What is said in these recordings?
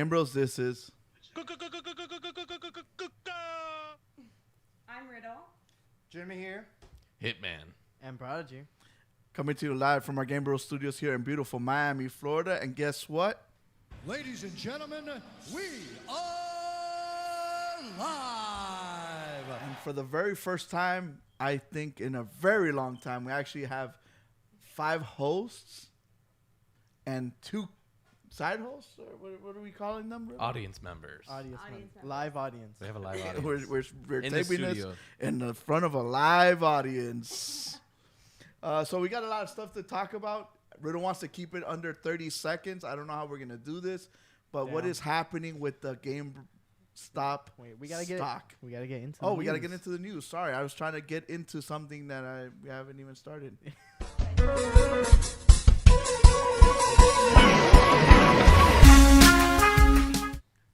Gamebros, this is... I'm Riddle. Jimmy here. Hitman. And Prodigy. Coming to you live from our Gamebros studios here in beautiful Miami, Florida. And guess what? Ladies and gentlemen, we are live. And for the very first time, I think in a very long time, we actually have 5 hosts and 2 side hosts, or what are we calling them, bro? Audience members. Live audience. We have a live audience. We're In the taping this studio. in the front of a live audience. So we got a lot of stuff to talk about. Riddle wants to keep it under 30 seconds. I don't know how we're going to do this, but what is happening with the GameStop Wait, we gotta get stock? We gotta get into. Oh, the we got to news. get into the news. Sorry, I was trying to get into something that we haven't even started.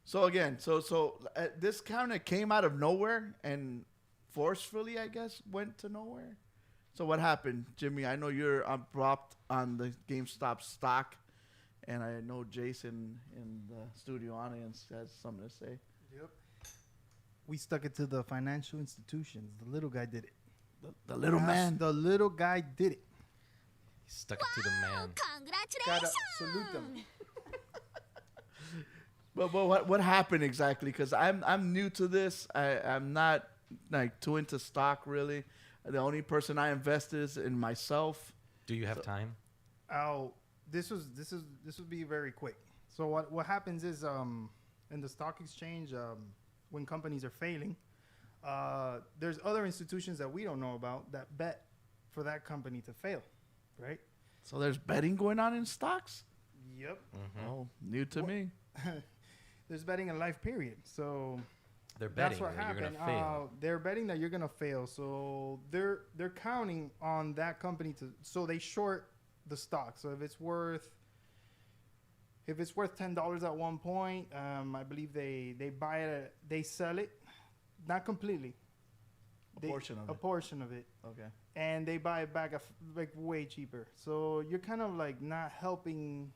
So again, this kind of came out of nowhere and forcefully, I guess, went to nowhere. So what happened, Jimmy? I know you're abrupt on the GameStop stock, and I know Jason in the studio audience has something to say. Yep. We stuck it to the financial institutions. The little guy did it. The little man. The little guy did it. He stuck it to the man. Gotta salute them. But what happened exactly? Because I'm new to this. I'm not like too into stock really. The only person I invest is in myself. Do you have time? Oh, this would be very quick. So what happens is in the stock exchange when companies are failing, there's other institutions that we don't know about that bet for that company to fail, right? So there's betting going on in stocks? Yep. Mm-hmm. Oh, new to me. There's betting in life, period. So They're betting that's what that happened. you're going to fail. They're betting that you're gonna fail. So they're counting on that company to. So they short the stock. So if it's worth $10 at one point, I believe they buy it. They sell it, not completely. A portion of it. Okay. And they buy it back like way cheaper. So you're kind of like not helping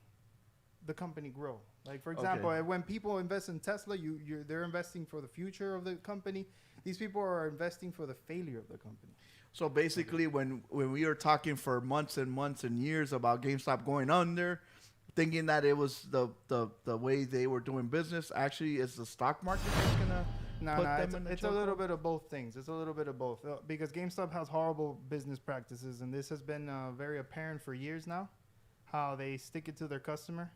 the company grow. Like for example, when people invest in Tesla, they're investing for the future of the company. These people are investing for the failure of the company. So basically, when we were talking for months and months and years about GameStop going under, thinking that it was the way they were doing business, actually, is the stock market that's gonna put them in the it's a little bit of both things. It's a little bit of both because GameStop has horrible business practices, and this has been very apparent for years now. how they stick it to their customer.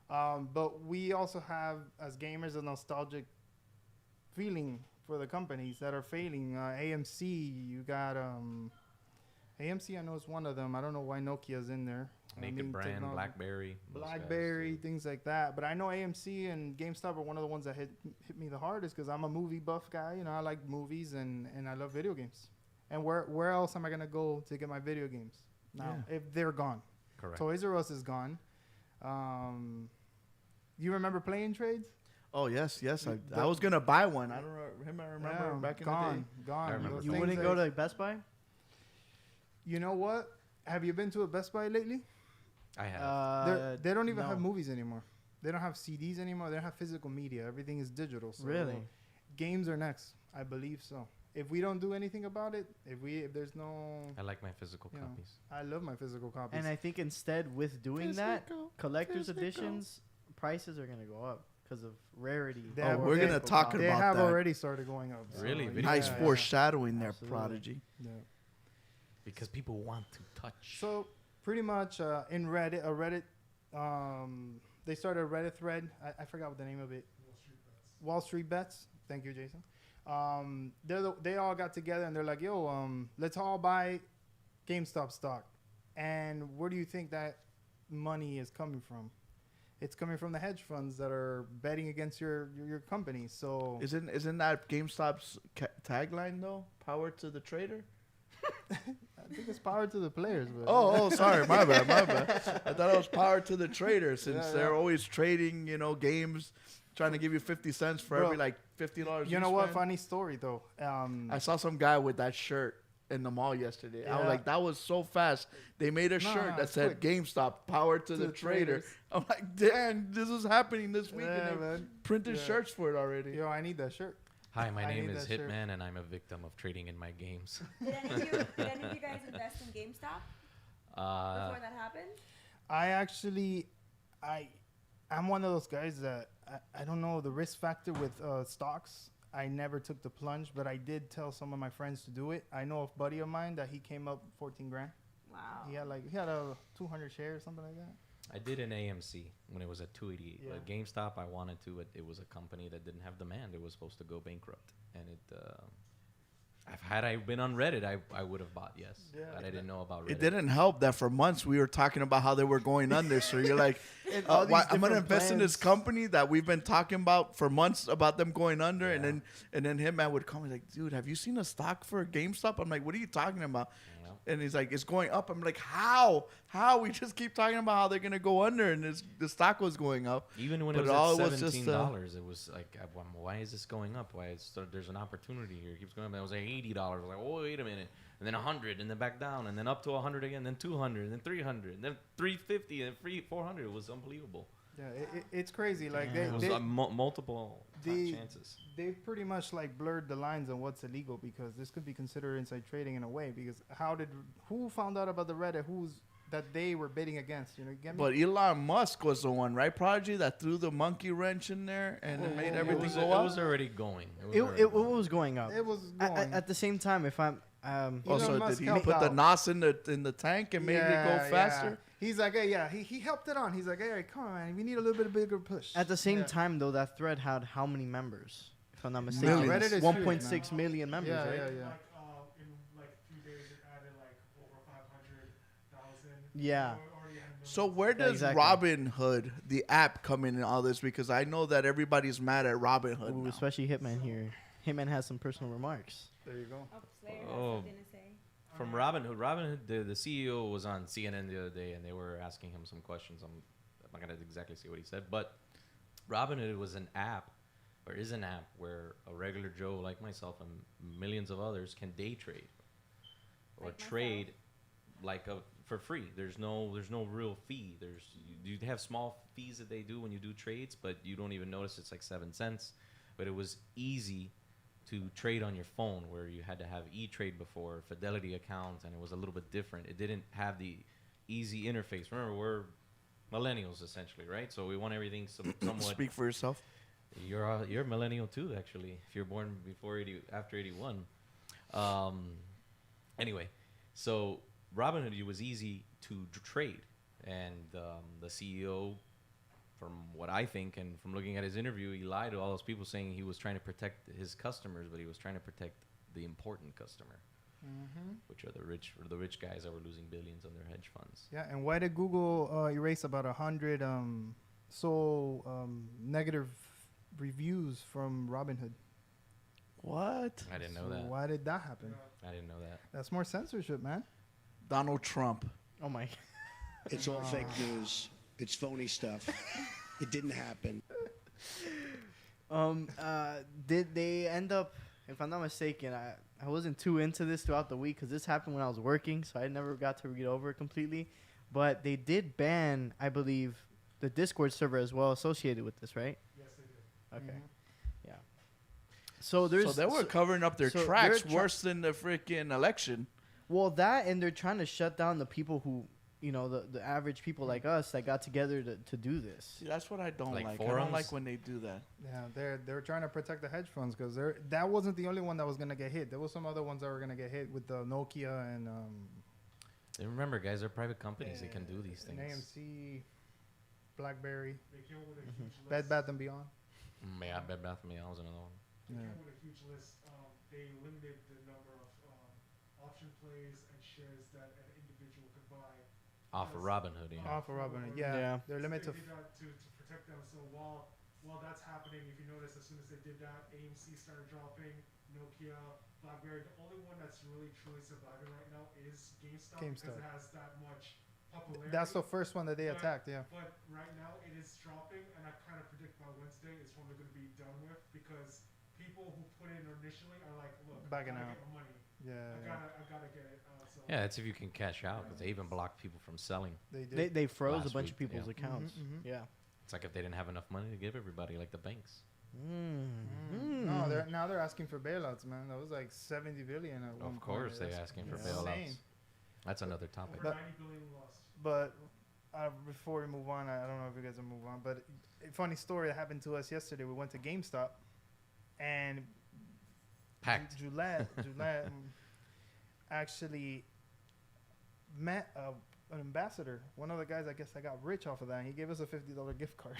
But we also have, as gamers, a nostalgic feeling for the companies that are failing. AMC, you got AMC. I know it's one of them. I don't know why Nokia's in there. Naked Brand, technology- BlackBerry. those guys, BlackBerry, too. things like that. But I know AMC and GameStop are one of the ones that hit me the hardest because I'm a movie buff guy. You know, I like movies and I love video games. And where else am I gonna go to get my video games now if they're gone? Correct. Toys R Us is gone. You remember playing trades? Oh yes. I was gonna buy one. I don't know. I remember back in gone. I remember Those You You things wouldn't that- go to Best Buy? You know what? Have you been to a Best Buy lately? I have. They don't even no. have movies anymore. They don't have CDs anymore. They don't have physical media. Everything is digital. So Really? Games are next. I believe so. If we don't do anything about it, if there's no, I like my physical you know, copies. I love my physical copies. And I think instead with doing that, Physical, collector's physical. editions prices are going to go up because of rarity. They Oh, have- we're they- gonna talk they about have that. already started going up. Really? yeah, Video Nice Yeah, foreshadowing there, Absolutely. Prodigy. yeah. Because people want to touch. So pretty much in Reddit, they started a Reddit thread. I forgot what the name of it. Wall Street Bets. Thank you, Jason. They all got together and they're like, yo, let's all buy GameStop stock. And where do you think that money is coming from? It's coming from the hedge funds that are betting against your company. So Isn't that GameStop's tagline though? Power to the trader. I think it's power to the players. But Oh, sorry, my bad. I thought it was power to the trader since Yeah, they're yeah. always trading, games, trying to give you 50 cents for Bro, every like $50. you know what? spend. Funny story though. I saw some guy with that shirt in the mall yesterday. I was Yeah. like, that was so fast. They made a No, shirt that it's said quick. GameStop, power to the trader. traders. I'm like, damn, this is happening this week. Yeah, and they man. printed Yeah. shirts for it already. Yo, I need that shirt. Hi, my I name need is that shirt. Hitman, and I'm a victim of trading in my games. Did any of you guys invest in GameStop before that happened? I'm one of those guys that I don't know the risk factor with stocks. I never took the plunge, but I did tell some of my friends to do it. I know a buddy of mine that he came up 14 grand. Wow. He had a 200 shares, something like that. I did an AMC when it was at 288. Yeah. But GameStop, I wanted to. It was a company that didn't have demand. It was supposed to go bankrupt, and had I been on Reddit, I would have bought, yes. Yeah. But I didn't know about Reddit. It didn't help that for months we were talking about how they were going under. So you're like, all these I'm going to different invest in this plans. company that we've been talking about for months about them going under. Yeah. And then Hitman would call me like, dude, have you seen a stock for GameStop? I'm like, what are you talking about? You know? And he's like, it's going up. I'm like, how? We just keep talking about how they're going to go under and the stock was going up. Even when But it all was it at was just, $17, it was like, why is this going up? There's an opportunity here. It keeps going up. It was like $80. I was like, oh, wait a minute. And then 100, and then back down, and then up to 100 again, then 200, and then 300, and then 350, and 400. It was unbelievable. Yeah, it's crazy. Like Yeah. It was multiple chances. they pretty much like blurred the lines on what's illegal because this could be considered inside trading in a way. Because who found out about the Reddit? That they were bidding against? You know, you get me? But Elon Musk was the one, right, Prodigy, that threw the monkey wrench in there and it made Oh, everything It go up? was already going. It was going up. It was At, going. at the same time, if I'm Also, Elon Musk did he helped put the out. NOS in the tank and made it go Yeah. faster? He's like, hey, yeah, he helped it on. He's like, hey, come on, man, we need a little bit bigger push. at the same Yeah. time though, that thread had how many members? If I'm not mistaken, Millions. Reddit is 1.6 million members, Yeah, right? yeah, yeah. In like 3 days, it added like over 500,000. Yeah. So where Yeah, does exactly. Robinhood, the app, come in all this? Because I know that everybody's mad at Robinhood Ooh, now. especially Hitman here. Hitman has some personal remarks. There you go. Oh, Slayer has Oh. something to say. From Robinhood, the CEO was on CNN the other day, and they were asking him some questions. I'm not gonna exactly say what he said, but Robinhood was an app, or is an app, where a regular Joe like myself and millions of others can day trade, or Like myself. trade for free. There's no real fee. You have small fees that they do when you do trades, but you don't even notice. It's like 7 cents. But it was easy to trade on your phone, where you had to have E-Trade before, Fidelity account, and it was a little bit different. It didn't have the easy interface. Remember, we're millennials essentially, right? So we want everything somewhat. Speak for yourself. You're a millennial too, actually. If you're born after 81. Anyway, so Robinhood, it was easy to trade. And the CEO, from what I think and from looking at his interview, he lied to all those people saying he was trying to protect his customers, but he was trying to protect the important customer, which are the rich guys that were losing billions on their hedge funds. Yeah, and why did Google erase about 100 negative reviews from Robinhood? What? I didn't know So that. why did that happen? I didn't know that. That's more censorship, man. Donald Trump. Oh my. It's all fake news. It's phony stuff. It didn't happen. Did they end up? If I'm not mistaken, I wasn't too into this throughout the week because this happened when I was working, so I never got to read over it completely. But they did ban, I believe, the Discord server as well associated with this, right? Yes, they did. Okay. Yeah. So there's. So they were covering up their so tracks they're worse than the freaking election. Well, that and they're trying to shut down the people who, the average people like us that got together to do this. See, that's what I don't Like like. I forums? don't like when they do that. Yeah, they're trying to protect the hedge funds because that wasn't the only one that was gonna get hit. There was some other ones that were gonna get hit with the Nokia and And remember, guys, they're private companies. They can do these and things. AMC, BlackBerry, They came with a huge list. Bed Bath and Beyond. Yeah, Bed Bath & Beyond was another one. They Yeah. came with a huge list. They limited the number of option plays and shares that an individual could buy. Off of Robinhood, yeah. Off of Robinhood. Yeah. Yeah, they're They limited. did that to protect them. So while that's happening, if you notice, as soon as they did that, AMC started dropping, Nokia, BlackBerry. The only one that's really truly surviving right now is GameStop, because it has that much popularity. That's the first one that they attacked. Yeah. But right now it is dropping, and I kind of predict by Wednesday it's probably going to be done with, because people who put in initially are like, look, Backing I out. gotta get my money. Yeah. I gotta get it. So Yeah, that's if you can cash out, because they even blocked people from selling. They did. They froze a Last bunch of week, people's yeah. accounts. Mhm. Yeah. It's like if they didn't have enough money to give everybody, like the banks. No, they're asking for bailouts, man. That was like 70 billion at one Of course, point. they're That's asking for insane. bailouts. That's another topic. over But- 90 billion lost. But before we move on, I don't know if you guys will move on, but a funny story that happened to us yesterday. We went to GameStop, and Packed. Gillette actually met an ambassador. One of the guys, I guess, that got rich off of that. And he gave us a $50 gift card,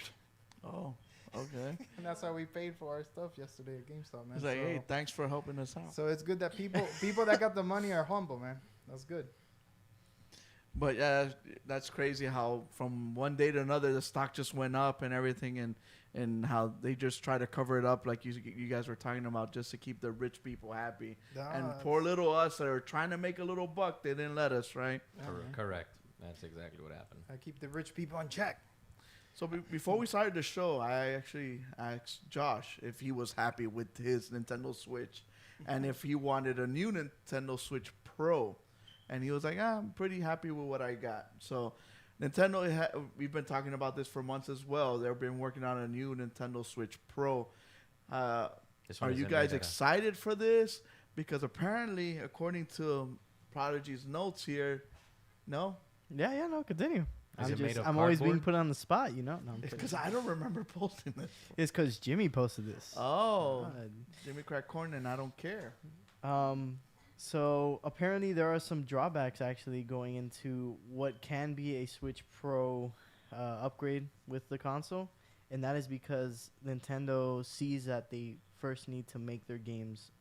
Oh, okay. and that's how we paid for our stuff yesterday at GameStop, man. He's like, so, hey, thanks for helping us out. so it's good that people that got the money are humble, man. That's good. But yeah, that's crazy how from one day to another the stock just went up and everything, and how they just try to cover it up like you guys were talking about, just to keep the rich people happy. And poor little us that are trying to make a little buck, they didn't let us, right? Correct. That's exactly what happened. I keep the rich people on check. So before we started the show, I actually asked Josh if he was happy with his Nintendo Switch and if he wanted a new Nintendo Switch Pro. And he was like, I'm pretty happy with what I got. So Nintendo, we've been talking about this for months as well. They've been working on a new Nintendo Switch Pro. Are you guys excited for this? Because apparently, according to Prodigy's notes here, no? Yeah, no, continue. Is it made of I'm always being cardboard? put on the spot, No, I'm kidding. Because I don't remember posting this. It's because Jimmy posted this. Oh, God. Jimmy Crack Corn, and I don't care. So apparently there are some drawbacks actually going into what can be a Switch Pro upgrade with the console, and that is because Nintendo sees that they first need to make their games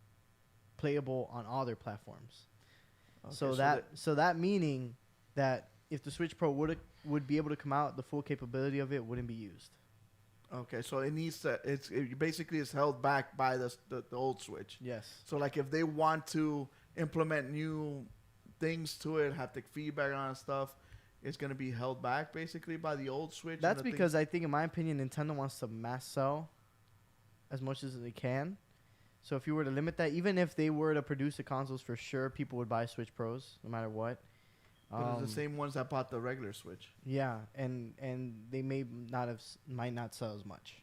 playable on all their platforms. Okay, So that meaning that if the Switch Pro would be able to come out, the full capability of it wouldn't be used. Okay, so it needs to. It basically is held back by the old Switch. Yes. So like if they want to implement new things to it, haptic feedback on stuff, it's gonna be held back basically by the old Switch. and That's the because I think, in my opinion, Nintendo wants to mass sell as much as they can. So if you were to limit that, even if they were to produce the consoles for sure, people would buy Switch Pros no matter what. But it's the same ones that bought the regular Switch. Yeah, and they might not sell as much.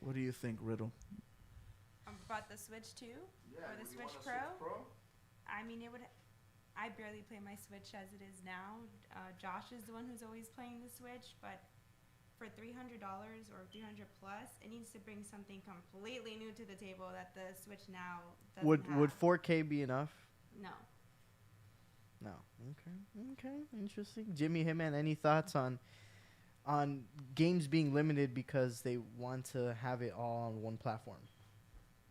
What do you think, Riddle? About the Switch 2 or the Switch Pro? I mean, I barely play my Switch as it is now. Josh is the one who's always playing the Switch, but for $300 or $300 plus, it needs to bring something completely new to the table that the Switch now doesn't have. Would 4K be enough? No. No. Okay. Interesting. Jimmy, Hitman, any thoughts on games being limited because they want to have it all on one platform?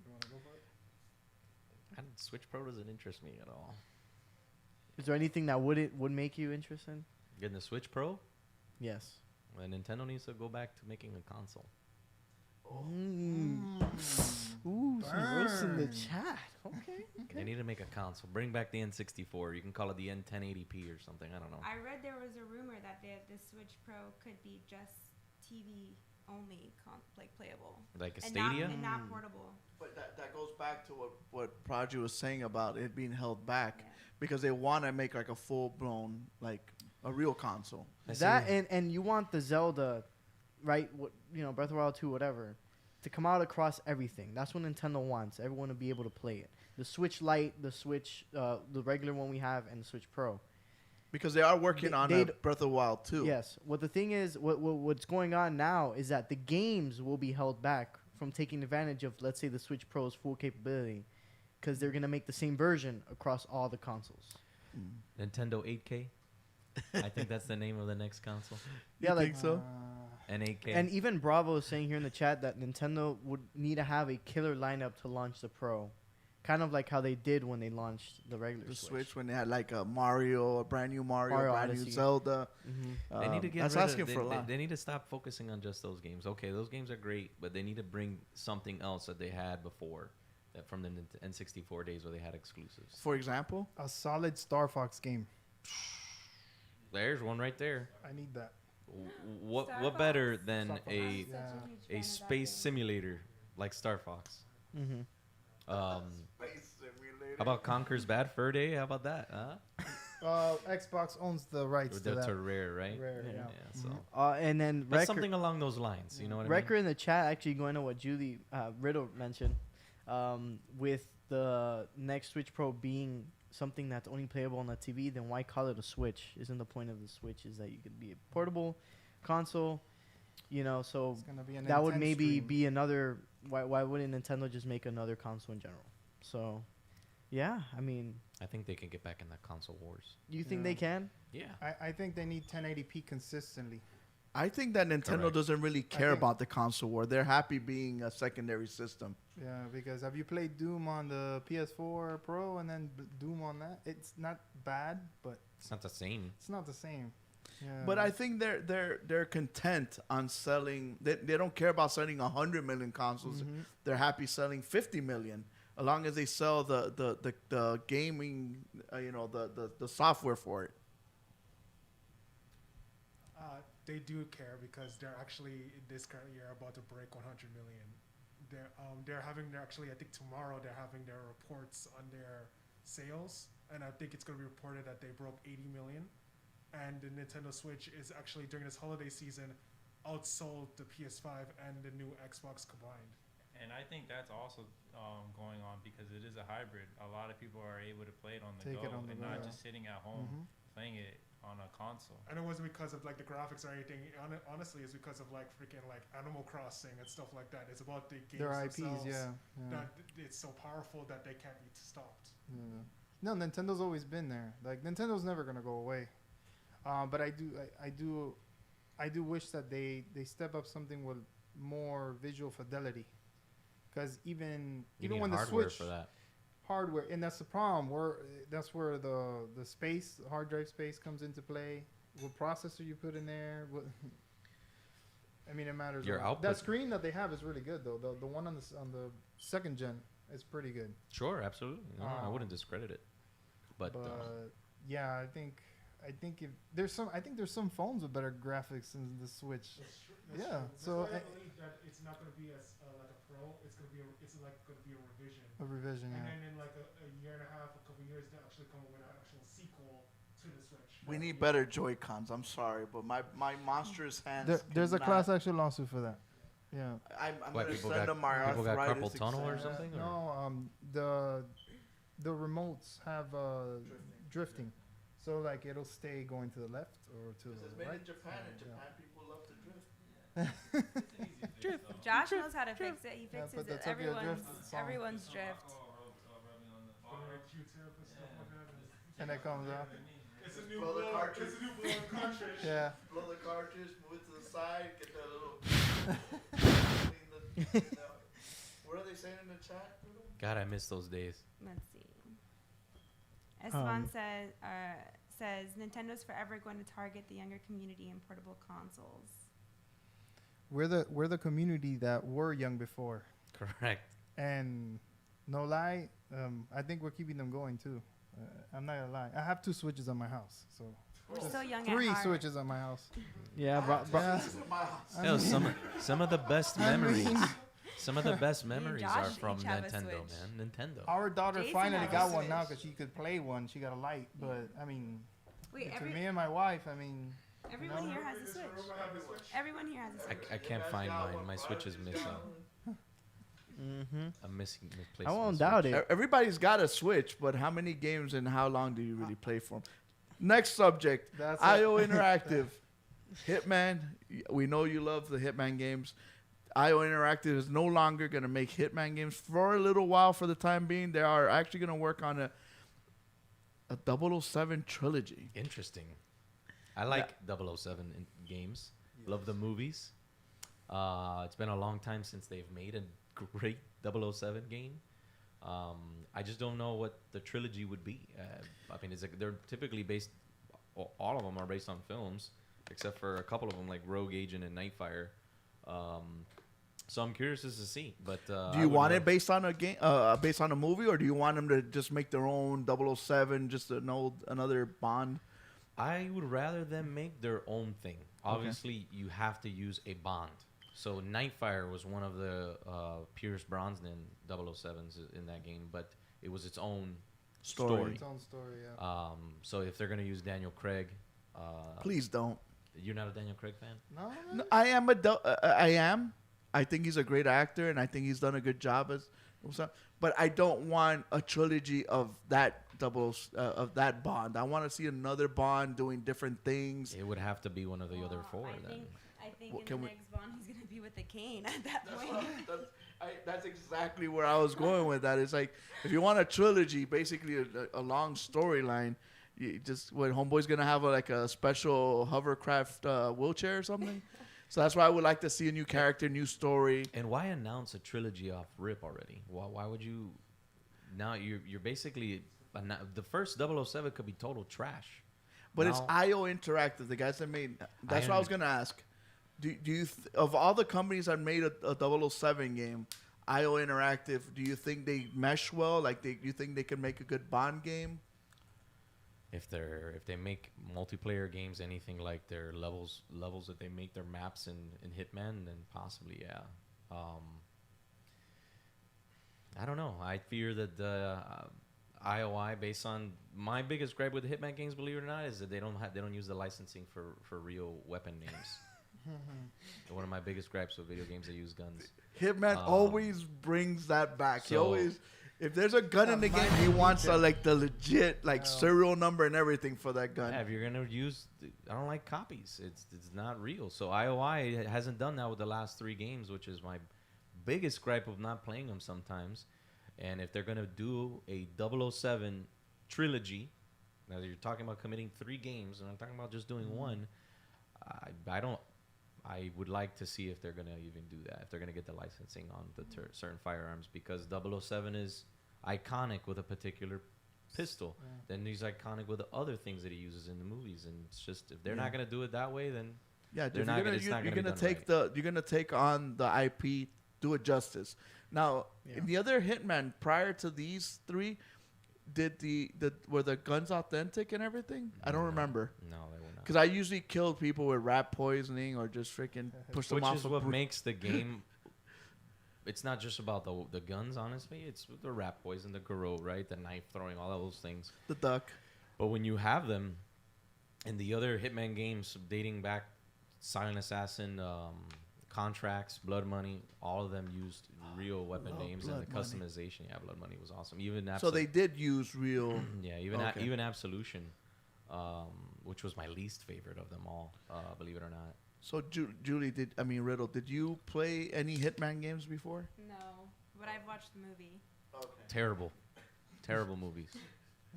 You want to go for it? Switch Pro doesn't interest me at all. Is there anything that would make you interested? Getting the Switch Pro, Yes. well, Nintendo needs to go back to making a console. Ooh, some roast in the Burn. chat. Okay. They need to make a console. Bring back the N64. You can call it the N1080p or something. I don't know. I read there was a rumor that the Switch Pro could be just TV only, like playable, Like a and Stadia. not portable. But that goes back to what Prodigy was saying about it being held back Yeah. because they want to make like a full blown like a real console. I That see. and you want the Zelda, right? What Breath of the Wild 2, whatever, to come out across everything. That's what Nintendo wants. Everyone to be able to play it. The Switch Lite, the Switch, the regular one we have, and the Switch Pro. Because they are working on a they'd- Breath of the Wild too. Yes. What the thing is, what's going on now is that the games will be held back from taking advantage of, let's say, the Switch Pro's full capability, because they're gonna make the same version across all the consoles. Nintendo 8K. I think that's the name of the next console. Yeah, like think so? And 8K. And even Bravo is saying here in the chat that Nintendo would need to have a killer lineup to launch the Pro, kind of like how they did when they launched the regular The Switch. Switch when they had like a Mario, a brand new Mario, Mario brand Odyssey. new Zelda. Mm-hmm. They need to get That's rid asking of, for a lot. They need to stop focusing on just those games. Okay, those games are great, but they need to bring something else that they had before, that from the N64 days where they had exclusives. For example, A solid Star Fox game. There's one right there. I need that. What Star better Fox. than Star Fox. a I'm such huge fan a of that space game. simulator like Star Fox? Mm-hmm. How about Conker's Bad Fur Day? How about that? Huh? Xbox owns the rights to That's that. a rare, right? Rare, Yeah. yeah. So And then but something along those lines. You know what I Wrecker mean? in the chat actually going to what Julie Riddle mentioned, with the next Switch Pro being something that's only playable on the TV, then why call it a Switch? Isn't the point of the Switch is that you could be a portable console, so It's gonna be an that would intense maybe stream. be another. Why wouldn't Nintendo just make another console in general? So, yeah, I mean, I think they can get back in that console wars. you think Yeah. they can? Yeah. I think they need 1080p consistently. I think that Nintendo Correct. doesn't really care think- about the console war. They're happy being a secondary system. Yeah, because have you played Doom on the PS4 Pro and then Doom on that? It's not bad, but It's not the same. it's not the same. Yeah. But I think they're content on selling. They don't care about selling 100 million consoles. Mhm. They're happy selling 50 million, as long as they sell the gaming, the software for it. They do care because they're actually in this current year about to break 100 million. They're having their actually I think tomorrow they're having their reports on their sales, and I think it's going to be reported that they broke 80 million, and the Nintendo Switch is actually during this holiday season outsold the PS5 and the new Xbox combined. And I think that's also going on because it is a hybrid. A lot of people are able to play it on the Take go it on the and go, not yeah. just sitting at home Mhm. playing it on a console. And it wasn't because of like the graphics or anything. Honestly, it's because of like freaking like Animal Crossing and stuff like that. It's about the games Their IPs, themselves yeah. that it's so powerful that they can't be stopped. Yeah. No, Nintendo's always been there. Like Nintendo's never gonna go away. But I do wish that they step up something with more visual fidelity. Because even You need when the hardware Switch for that. hardware, and that's the problem. That's where the space, the hard drive space, comes into play. What processor you put in there? I mean, it matters. Your a lot. That output. screen that they have is really good, though. The one on the second gen is pretty good. Sure, absolutely. No, I Um, wouldn't discredit it. But Yeah, I think if there's some phones with better graphics than the Switch. That's Yeah, true. so That's why I I- believe that it's not going to be as like a pro. It's going to be a revision. A revision, And yeah. then in like a year and a half, a couple years, they'll actually come up with an actual sequel to the Switch. We need better Joy Cons. I'm sorry, but my monstrous hands. There's a cannot- class action lawsuit for that. Yeah. I'm What, gonna people send got- them my people got arthritis carpal tunnel or exam. something? No, the remotes have drifting, so like it'll stay going to the left or to This is the made right. in Japan, and Yeah. Japan people love to drift. Josh knows how to fix it. He Yeah, fixes put the it. Tokyo Drift song. Everyone's drift. Or Q-tip and stuff like that. And it comes out. It's a new Blow the blow. cartridge. It's a new blow cartridge. Yeah. Blow the cartridge, move it to the side, get that little. What are they saying in the chat? God, I miss those days. Let's see. Esteban says Nintendo's forever going to target the younger community in portable consoles. We're the community that were young before, Correct. and no lie, I think we're keeping them going too. I'm not gonna lie. I have 2 Switches on my house, so We're still young 3 at heart. Switches on my house. Yeah, Yeah. No, some of the best I memories. mean- Some of the best memories Josh are from each have a Nintendo, Switch. man. Nintendo. Our daughter Jason finally has a got one now Switch. because she could play one. She got a light, but I mean, Wait, to me and my wife, I mean, everyone No. here has a Switch. Everyone here has a Switch. I can't find mine. My Switch is missing. Mm-hmm. I'm missing. I won't doubt it. Everybody's got a Switch, but how many games and how long do you really play for 'em? Next subject. that's IO Interactive. Hitman. We know you love the Hitman games. IO Interactive is no longer going to make Hitman games for a little while. For the time being, they are actually going to work on a 007 trilogy. Interesting. I like 007 games. Love the movies. It's been a long time since they've made a great 007 game. I just don't know what the trilogy would be. I mean, they're typically based. All of them are based on films, except for a couple of them like Rogue Agent and Nightfire. So I'm curious as to see. But Do you want it based on a game, based on a movie, or do you want them to just make their own 007, just another Bond? I would rather them make their own thing. Obviously, you have to use a Bond. So Nightfire was one of the Pierce Brosnan 007s in that game, but it was its own story. its own story. Yeah. So if they're gonna use Daniel Craig, Please don't. you're not a Daniel Craig fan? No, No, I am I am. I think he's a great actor, and I think he's done a good job as. But I don't want a trilogy of that of that Bond. I want to see another Bond doing different things. It would have to be one of the other four. Then I think What in can the we- next Bond he's gonna be with the cane at that point. That's exactly where I was going with that. It's like if you want a trilogy, basically a long storyline, you just what Homeboy's gonna have like a special hovercraft wheelchair or something. So that's why I would like to see a new character, new story. and why announce a trilogy off rip already? Why would you? Now you're basically the first 007 could be total trash. But it's Now- IO Interactive, the guys that made. That's what I was gonna ask. Do you of all the companies that made a 007 game, IO Interactive, do you think they mesh well? Like, do you think they can make a good Bond game? If they make multiplayer games anything like their levels that they make their maps in Hitman, then possibly, yeah. I don't know. I fear that the IOI, based on my biggest gripe with the Hitman games, believe it or not, is that they don't use the licensing for real weapon names. One of my biggest gripes with video games, they use guns. Hitman always brings that back. He so- always, if there's a gun in the game, he wants like the legit serial number and everything for that gun. Yeah, if you're gonna use, I don't like copies. It's not real. So IOI hasn't done that with the last 3 games, which is my biggest gripe of not playing them sometimes. And if they're gonna do a 007 trilogy, now you're talking about committing 3 games, and I'm talking about just doing one. I would like to see if they're gonna even do that. If they're gonna get the licensing on the certain firearms, because 007 is iconic with a particular pistol. Yeah. Then he's iconic with the other things that he uses in the movies, and it's just if they're not gonna do it that way, then Yeah, They're if not you're gonna- gonna, it's not you're gonna be gonna done take you're gonna take on the IP, do it justice. Now, in the other Hitman, prior to these 3, were the guns authentic and everything? I don't remember. no, they will not. Because I usually killed people with rat poisoning or just freaking push them Which off. is a what br- makes the game. It's not just about the guns, honestly. It's the rat poison, the garrote, right? The knife throwing, all of those things. the duck. But when you have them in the other Hitman games dating back, Silent Assassin, Contracts, Blood Money, all of them used real weapon names, and the Blood Money. customization. Yeah, Blood Money was awesome. Even So they did use real. yeah, even Okay. even Absolution, which was my least favorite of them all, believe it or not. So Julie, Riddle, did you play any Hitman games before? No, but I've watched the movie. Okay. Terrible movies.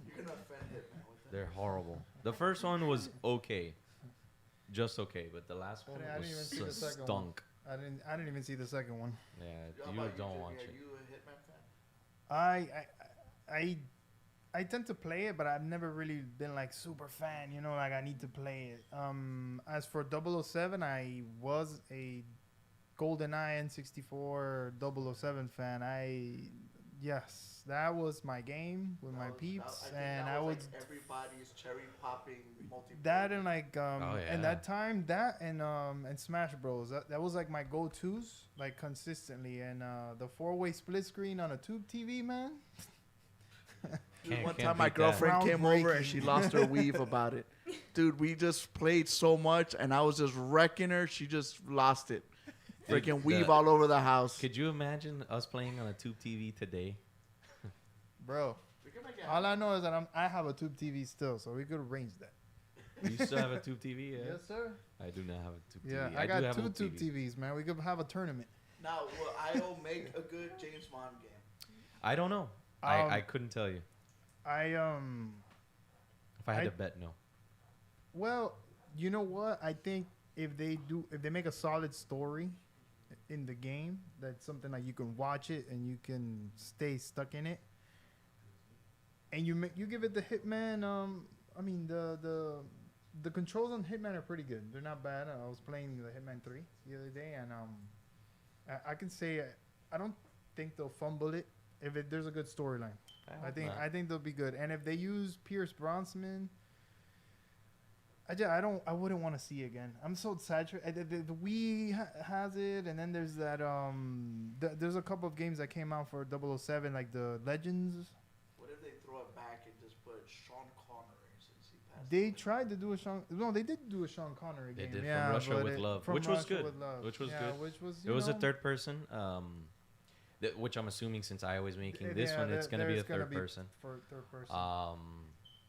You're gonna offend Hitman with They're horrible. The first one was okay, just okay, but the last one I didn't even see the was second one. stunk. I didn't even see the second one. Yeah, How you about don't Jimmy? watch Are it. you a Hitman fan? I tend to play it, but I've never really been like super fan. You know, like I need to play it. As for 007, I was a GoldenEye N64 007 fan. Yes, that was my game with my peeps, and I was like everybody's cherry popping multiplayer. that and like Oh, and yeah. that time that and Smash Bros. That was like my go-tos like consistently, and the 4-way split screen on a tube TV, man. Dude, one Can't time my beat that. girlfriend came over and Groundbreaking. she lost her weave about it. Dude, we just played so much and I was just wrecking her. She just lost it. Dude, Freaking weave the- all over the house. Could you imagine us playing on a tube TV today? Bro, all I know is that I have a tube TV still, so we could arrange that. You still have a tube TV? Yeah. Yes, sir. I do not have a tube Yeah, TV. I do got have two a tube TV. TVs, man. We could have a tournament. Now, will IO make a good James Bond game? I don't know. I couldn't tell you. If If I had I- to bet, no. Well, you know what? I think if they make a solid story in the game, that's something like you can watch it and you can stay stuck in it. And you give it the Hitman. I mean the controls on Hitman are pretty good. They're not bad. I was playing the Hitman 3 the other day, and I can say I don't think they'll fumble it if there's a good storyline. I think they'll be good. And if they use Pierce Brosnan, I wouldn't want to see it again. I'm so saturated. The Wii has it, and then there's that there's a couple of games that came out for 007, like the Legends. What if they throw it back and just put Sean Connery since he passed They away? tried to do a Sean. No, they did do a Sean Connery They game. did From yeah, Russia but with Love, From which was Russia good. with Love. Which was Yeah, good. Which was. It was a third person. Which I'm assuming since I was making this one, it's gonna be a third person. For third person.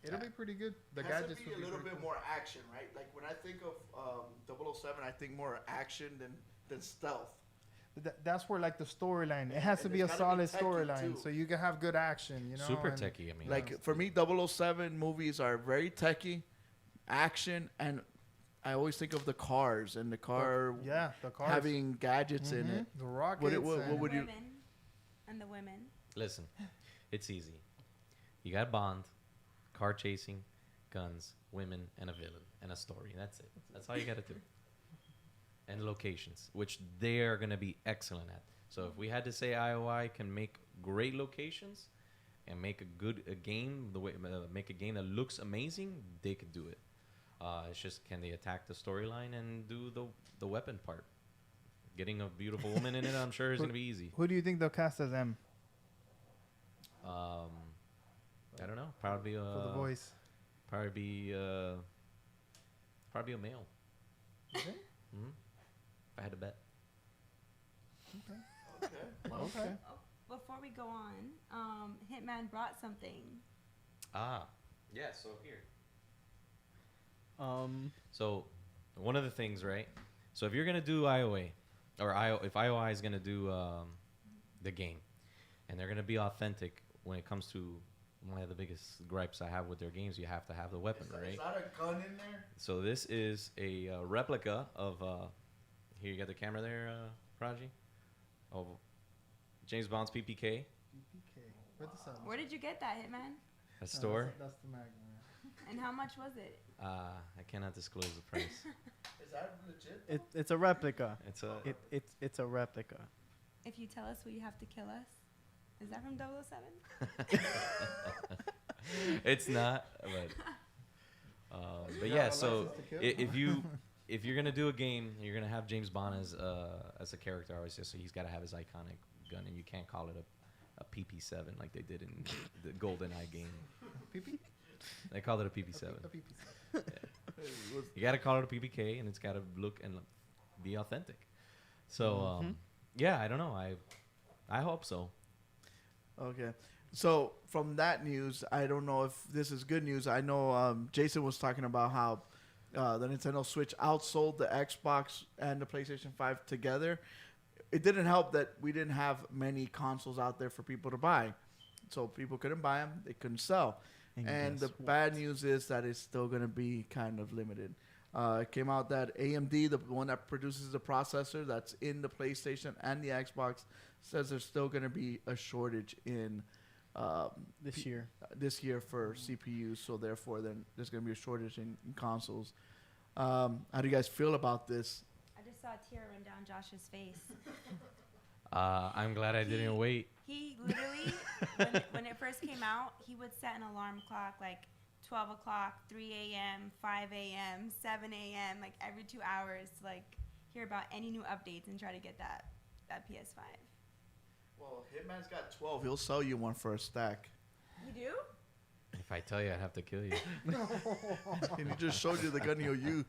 It'll be pretty good. The It has gadgets to be would a little pretty bit cool. more action, right? Like when I think of 007, I think more action than stealth. That's where like the storyline. It has to And be a it's gotta be solid techy, storyline, too. so you can have good action. You know, Super and- techie. I mean, Like for me, 007 movies are very techy, action, and I always think of the cars and the car Yeah, the cars. having gadgets in Mhm. it. The rockets. what and- would you? Women and the women. listen, it's easy. You got Bond, car chasing, guns, women, and a villain, and a story. That's it. That's all you got to do. And locations, which they are going to be excellent at. So if we had to say IOI can make great locations and make a game make a game that looks amazing, they could do it. It's just can they attack the storyline and do the weapon part? Getting a beautiful woman in it, I'm sure is going to be easy. Who do you think they'll cast as M I don't know. Probably for the voice? Probably be a male. Okay. Hmm. If I had to bet. Okay. Okay. Oh, before we go on, Hitman brought something. Ah, yeah. So here. So One of the things, right? So if you're gonna do IOA, if IOI is gonna do the game, and they're gonna be authentic when it comes to one of the biggest gripes I have with their games, you have to have the weapon, right? Is that a gun in there? So this is a replica of. Here you got the camera there, Prodigy. Of James Bond's PPK. PPK. Where did you get that, Hitman? A store. That's the Magnum. And how much was it? I cannot disclose the price. Is that legit? it's a replica. It's a. It's a replica. If you tell us, will you have to kill us? Is that from 007? It's not, but yeah. So if you're gonna do a game, you're gonna have James Bond as a character, obviously. So he's got to have his iconic gun, and you can't call it a PP7 like they did in the GoldenEye game. PP? They called it a PP7. A PP7. You got to call it a PPK, and it's got to look and be authentic. So yeah, I don't know. I hope so. Okay. So from that news, I don't know if this is good news. I know Jason was talking about how the Nintendo Switch outsold the Xbox and the PlayStation 5 together. It didn't help that we didn't have many consoles out there for people to buy. So people couldn't buy them. They couldn't sell. And the guess bad news is that it's still going to be kind of limited. It came out that AMD, the one that produces the processor that's in the PlayStation and the Xbox, says there's still going to be a shortage in this year. this year for CPUs. So therefore, then there's going to be a shortage in consoles. How do you guys feel about this? I just saw a tear run down Josh's face. I'm glad I didn't wait. He literally, when it first came out, he would set an alarm clock like 12 o'clock, 3 a.m., 5 a.m., 7 a.m., like every 2 hours to like hear about any new updates and try to get that PS5. Well, Hitman's got 12. He'll sell you one for a stack. You do? If I tell you, I'd have to kill you. And he just showed you the gun he'll use.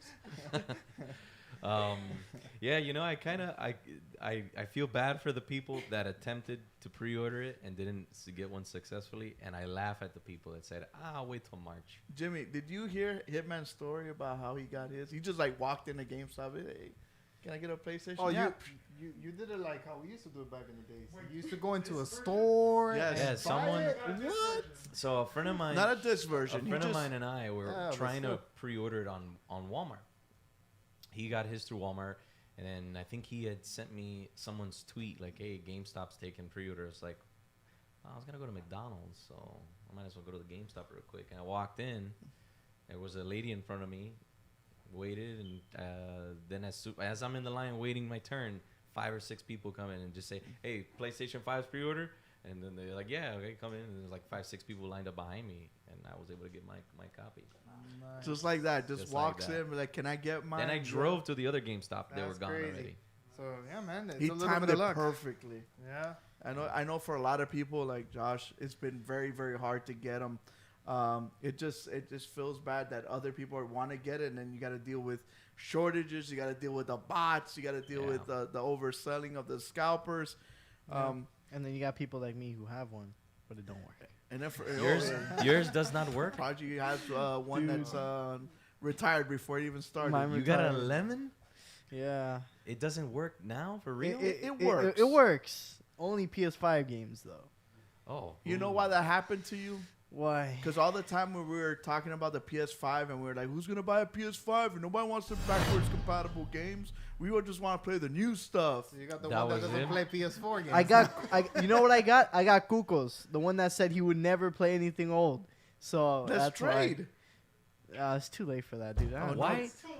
Yeah, you know, I feel bad for the people that attempted to pre-order it and didn't get one successfully, and I laugh at the people that said, "I'll wait till March." Jimmy, did you hear Hitman's story about how he got his? He just like walked into GameStop. Hey, can I get a PlayStation? Oh, yeah. you did it like how we used to do it back in the days. You used to go into a store. Yes. Yeah, and someone. buy it. What? So a friend of mine, Not a disc version. a You friend of just- mine and I were Yeah, but trying to still. pre-order it on Walmart. He got his through Walmart, and then I think he had sent me someone's tweet like, "Hey, GameStop's taking pre-orders." Like, oh, I was gonna go to McDonald's, so I might as well go to the GameStop real quick. And I walked in. There was a lady in front of me, waited, and then as I'm in the line waiting my turn, 5 or 6 people come in and just say, "Hey, PlayStation 5's pre-order," and then they're like, "Yeah, okay, come in." And there's like 5, 6 people lined up behind me, and I was able to get my copy. Nice. Just like that. Just Just like walks that. in, be like, "Can I get mine?" Then I drove to the other GameStop. They were That's gone crazy. already. So yeah, man, it's He a little timed bit it of luck. perfectly. Yeah. I know for a lot of people like Josh, it's been very, very hard to get them. It just feels bad that other people want to get it, and then you got to deal with shortages. You got to deal with the bots. You got to deal Yeah. with the overselling of the scalpers. And then you got people like me who have one, but it don't work. And then for Yours does not work. Prodigy has one Dude. that's retired before it even started. Mine You got a retired. lemon? Yeah. It doesn't work now for real? It works. It works. Only PS5 games though. Oh, You know why that happened to you? Why? Because all the time when we were talking about the PS5 and we were like, who's going to buy a PS5? And nobody wants the backwards compatible games. We would just want to play the new stuff. So you got the That one that was doesn't him? play PS4 games. You know what I got? I got Kukos, the one that said he would never play anything old. So Let's that's trade. why. It's too late for that, dude. I Oh, don't no.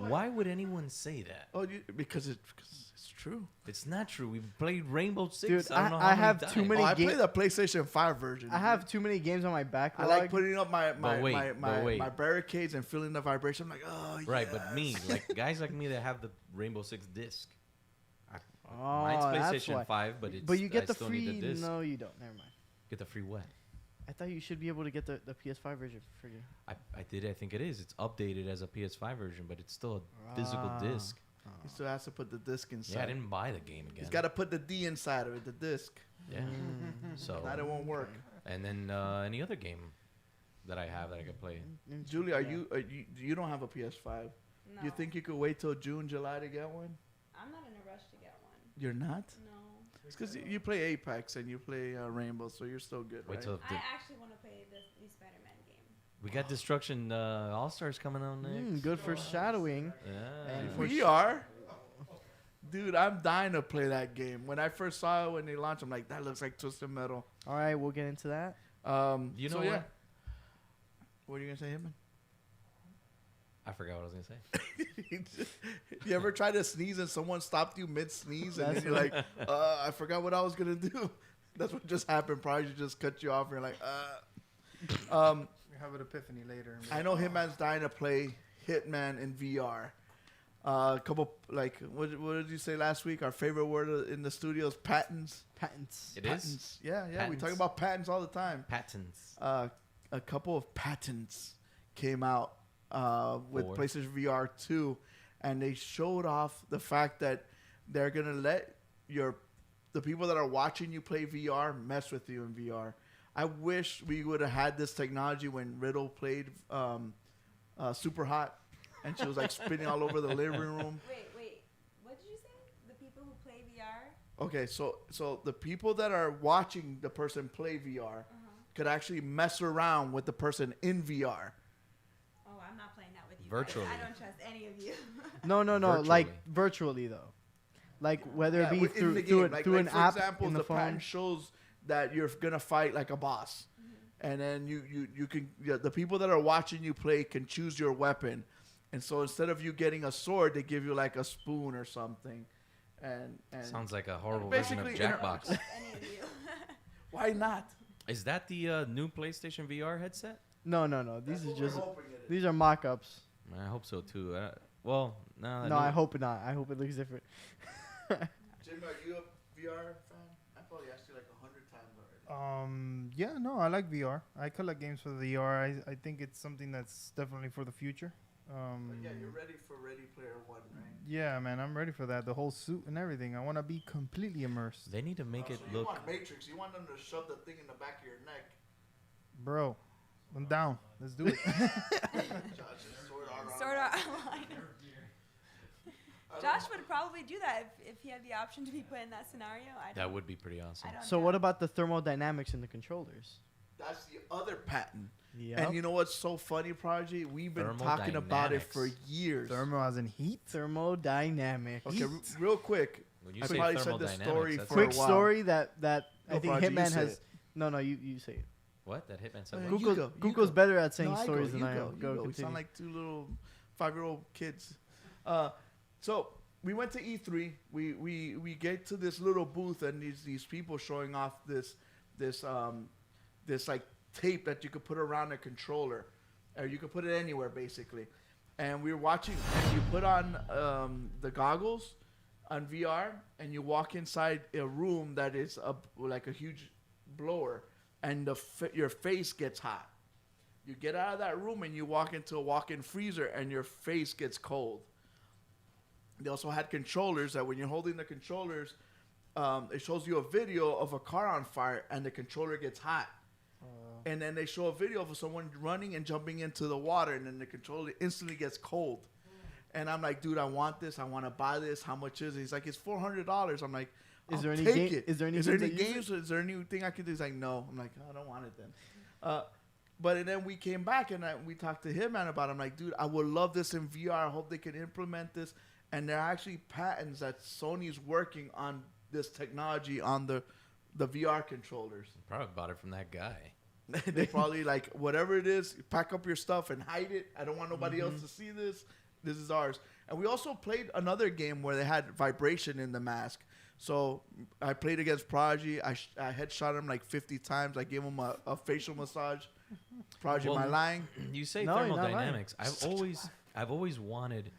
know. Why would anyone say that? Oh, because it's true. It's not true. We've played Rainbow Six. Dude, I don't know how I many have times. too many Oh, I ga- play the PlayStation 5 version. I have too many games on my backlog. I like putting up my wait. my barricades and feeling the vibration. I'm like, oh, Right, yes. but me, like guys like me that have the Rainbow Six disc. Oh, Mine's that's PlayStation why. 5, but it's But you get I the still free. need the disc. No, you don't. Never mind. Get the free what? I thought you should be able to get the PS5 version for free. I did. I think it is. It's updated as a PS5 version, but it's still a physical Ah. disc. He still has to put the disc inside. Yeah, I didn't buy the game again. He's got to put the D inside of it, the disc. Yeah. So That it won't work. and then any other game that I have that I could play. Julie, are you don't have a PS5? No. You think you could wait till June, July to get one? I'm not in a rush to get one. You're not? No. It's because you play Apex and you play Rainbow, so you're still good, Wait right? till I actually want to play this new Spider-Man game. we got Destruction All Stars coming out next. Good for shadowing. Yeah. And We are. Dude, I'm dying to play that game. When I first saw it when they launched, I'm like, that looks like Twisted Metal. All right, we'll get into that. You so know yeah. what? What are you gonna say, Hitman? I forgot what I was gonna say. You ever try to sneeze and someone stopped you mid sneeze and then That's you're like, I forgot what I was gonna do. That's what just happened. Probably just cut you off and you're like, You have an epiphany later. I know Hitman's dying to play Hitman in VR. A couple, like, what did you say last week? Our favorite word in the studio is patents. Patents. It is Patents. Yeah, we Patents. talk about patents all the time. patents. A couple of patents came out with For? PlayStation VR 2, and they showed off the fact that they're gonna let the people that are watching you play VR mess with you in VR. I wish we would have had this technology when Riddle played Super Hot, and she was like spinning all over the living room. Wait. What did you say? The people who play VR? Okay, so the people that are watching the person play VR, could actually mess around with the person in VR. Oh, I'm not playing that with you. Virtually. Guys. I don't trust any of you. No, like virtually though. Like whether it be in the through game. an for app example, in the phone. patent shows that you're gonna fight like a boss, and then you can the people that are watching you play can choose your weapon, and so instead of you getting a sword, they give you like a spoon or something, and Sounds like a horrible version of basically Jackbox. Any of you. why not? Is that the new PlayStation VR headset? No. These That's are what just we're hoping it is. these are mock-ups. I hope so too. Well, no. No, I hope not. I hope it looks different. Jim, are you a VR fan? I probably asked you like 100 times already. Yeah, no, I like VR. I collect games for the VR. I think it's something that's definitely for the future. But yeah, you're ready for Ready Player One, right? Yeah, man, I'm ready for that. The whole suit and everything. I want to be completely immersed. They need to make it So you look. want Matrix? You want them to shove the thing in the back of your neck? Bro, I'm down. Let's do it. Josh's sword art Sword Art Online. Josh would probably do that if he had the option to be put in that scenario. That would be pretty awesome. I don't So know. what about the thermodynamics in the controllers? That's the other patent. Yep. And you know what's so funny, Prodigy? We've been talking about it for years. Thermo as in heat. Thermodynamics. Okay, real quick. When you I say probably said the thermodynamics, story that's for Quick a while. story that I No, think Prodigy, you Hitman say has. it. No, you say it. what? That Hitman said. Okay. what? You Google's, go, you Google's go. better at saying No, I stories go, than I you am. go. Go, We continue. sound like two little 5-year-old kids. So we went to E3. We get to this little booth, and these people showing off this like tape that you could put around a controller, or you could put it anywhere basically. And we were watching, and you put on the goggles on VR, and you walk inside a room that is like a huge blower, and your face gets hot. You get out of that room and you walk into a walk-in freezer, and your face gets cold. They also had controllers that when you're holding the controllers, it shows you a video of a car on fire and the controller gets hot. And then they show a video of someone running and jumping into the water, and then the controller instantly gets cold. And I'm like, dude, I want this. I want to buy this. How much is it? He's like, it's $400. I'm like, Is there I'll any take game- it. is there any is there games any that use games? Is there anything I can do? He's like, no. I'm like, I don't want it then. But and then we came back and we talked to Hitman about it. I'm like, dude, I would love this in VR. I hope they can implement this. And there are actually patents that Sony's working on this technology on the VR controllers. Probably bought it from that guy. They probably like, whatever it is, pack up your stuff and hide it. I don't want nobody else to see this. This is ours. And we also played another game where they had vibration in the mask. So I played against Prodigy. I headshot him like 50 times. I gave him a facial massage. Prodigy, am I lying? You say No, you're not lying. thermodynamics. I've always wanted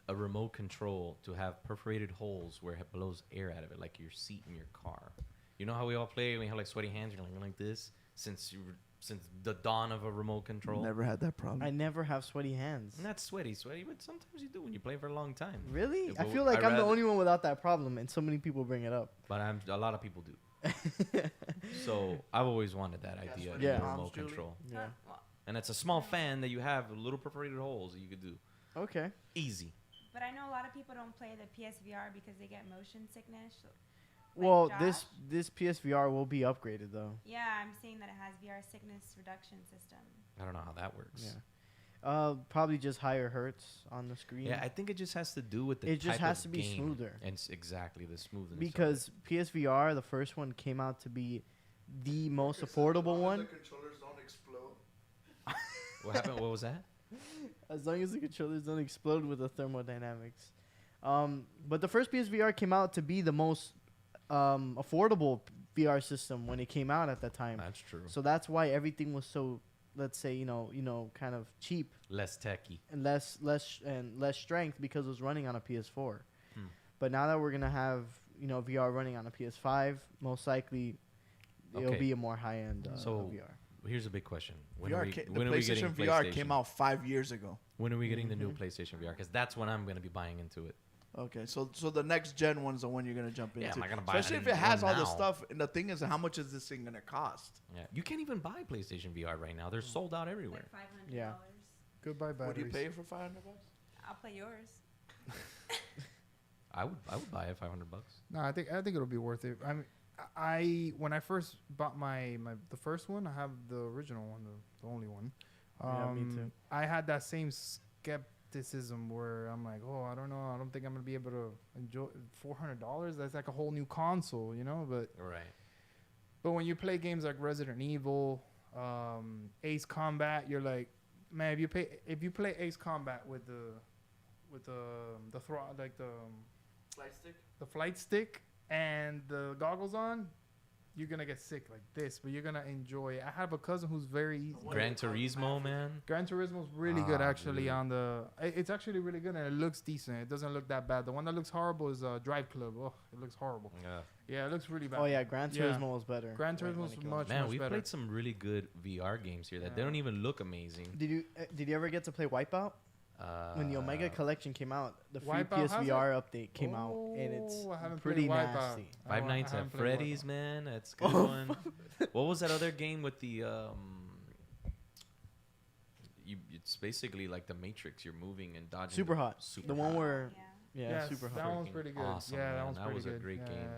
a remote control to have perforated holes where it blows air out of it, like your seat in your car. You know how we all play when you have like sweaty hands, you're like this since the dawn of a remote control. Never had that problem. I never have sweaty hands. Not sweaty, but sometimes you do when you play for a long time. Really? Yeah, I but feel like I'd I'm the rather- only one without that problem, and so many people bring it up. But a lot of people do. So I've always wanted that idea of sweaty a palms, remote Julie? control. Yeah. Well, And it's a small fan that you have little perforated holes that you could do. Okay. Easy. but I know a lot of people don't play the PSVR because they get motion sickness. Like Well, Josh. this PSVR will be upgraded though. Yeah, I'm seeing that it has VR sickness reduction system. I don't know how that works. Yeah. Probably just higher hertz on the screen. Yeah, I think it just has to do with the It just type has of to be game smoother. and exactly the smoothness. of Because PSVR, the first one, came out to be the most affordable one. The controllers don't explode. it. What happened? What was that? As long as the controllers don't explode with the thermodynamics. But the first PSVR came out to be the most affordable VR system when it came out at that time. That's true. So that's why everything was so, let's say, kind of cheap Less techy. and less strength because it was running on a PS4. Hmm. But now that we're gonna have VR running on a PS5, most likely it'll Okay. be a more high end So VR. Here's a big question. When VR are we, the when are we getting PlayStation VR PlayStation? came out 5 years ago. When are we getting the new PlayStation VR? Because that's when I'm going to be buying into it. Okay, so the next gen one's the one you're gonna jump into. Yeah, I'm not gonna buy Especially if it it has all now. the stuff. And the thing is, how much is this thing gonna cost? Yeah, you can't even buy PlayStation VR right now. They're sold out everywhere. Like $500. Yeah. Goodbye batteries. Would you pay for $500? I'll play yours. I would buy it $500. No, I think it'll be worth it. I mean, when I first bought the first one, I have the original one, the only one. Yeah, me too. I had that same skepticism where I'm like, oh, I don't know, I don't think I'm gonna be able to enjoy $400. That's like a whole new console, you know. But when you play games like Resident Evil, Ace Combat, you're like, man, if you play Ace Combat with the flight stick and the goggles on, you're gonna get sick like this, but you're gonna enjoy it. I have a cousin who's very Gran Turismo, man. Gran Turismo's really good actually. Dude. It's actually really good and it looks decent. It doesn't look that bad. The one that looks horrible is Drive Club. Oh, it looks horrible. Yeah, it looks really bad. Oh yeah, Gran Turismo was better. Gran Turismo's much Man, we better. played some really good VR games here that they don't even look amazing. Did you ever get to play Wipeout? When the Omega Collection came out, the free Wipeout PSVR update came out, and it's I haven't pretty played Wipeout. nasty. Five I Nights at haven't played Freddy's, Wipeout. man. That's a good one. What was that other game with the it's basically like the Matrix. You're moving and dodging. Super Hot. Super The one Hot. where Yeah. yeah, Yes, Super that Hot. one's pretty good. Awesome, yeah, man. that one's That pretty was a good. great Yeah, game.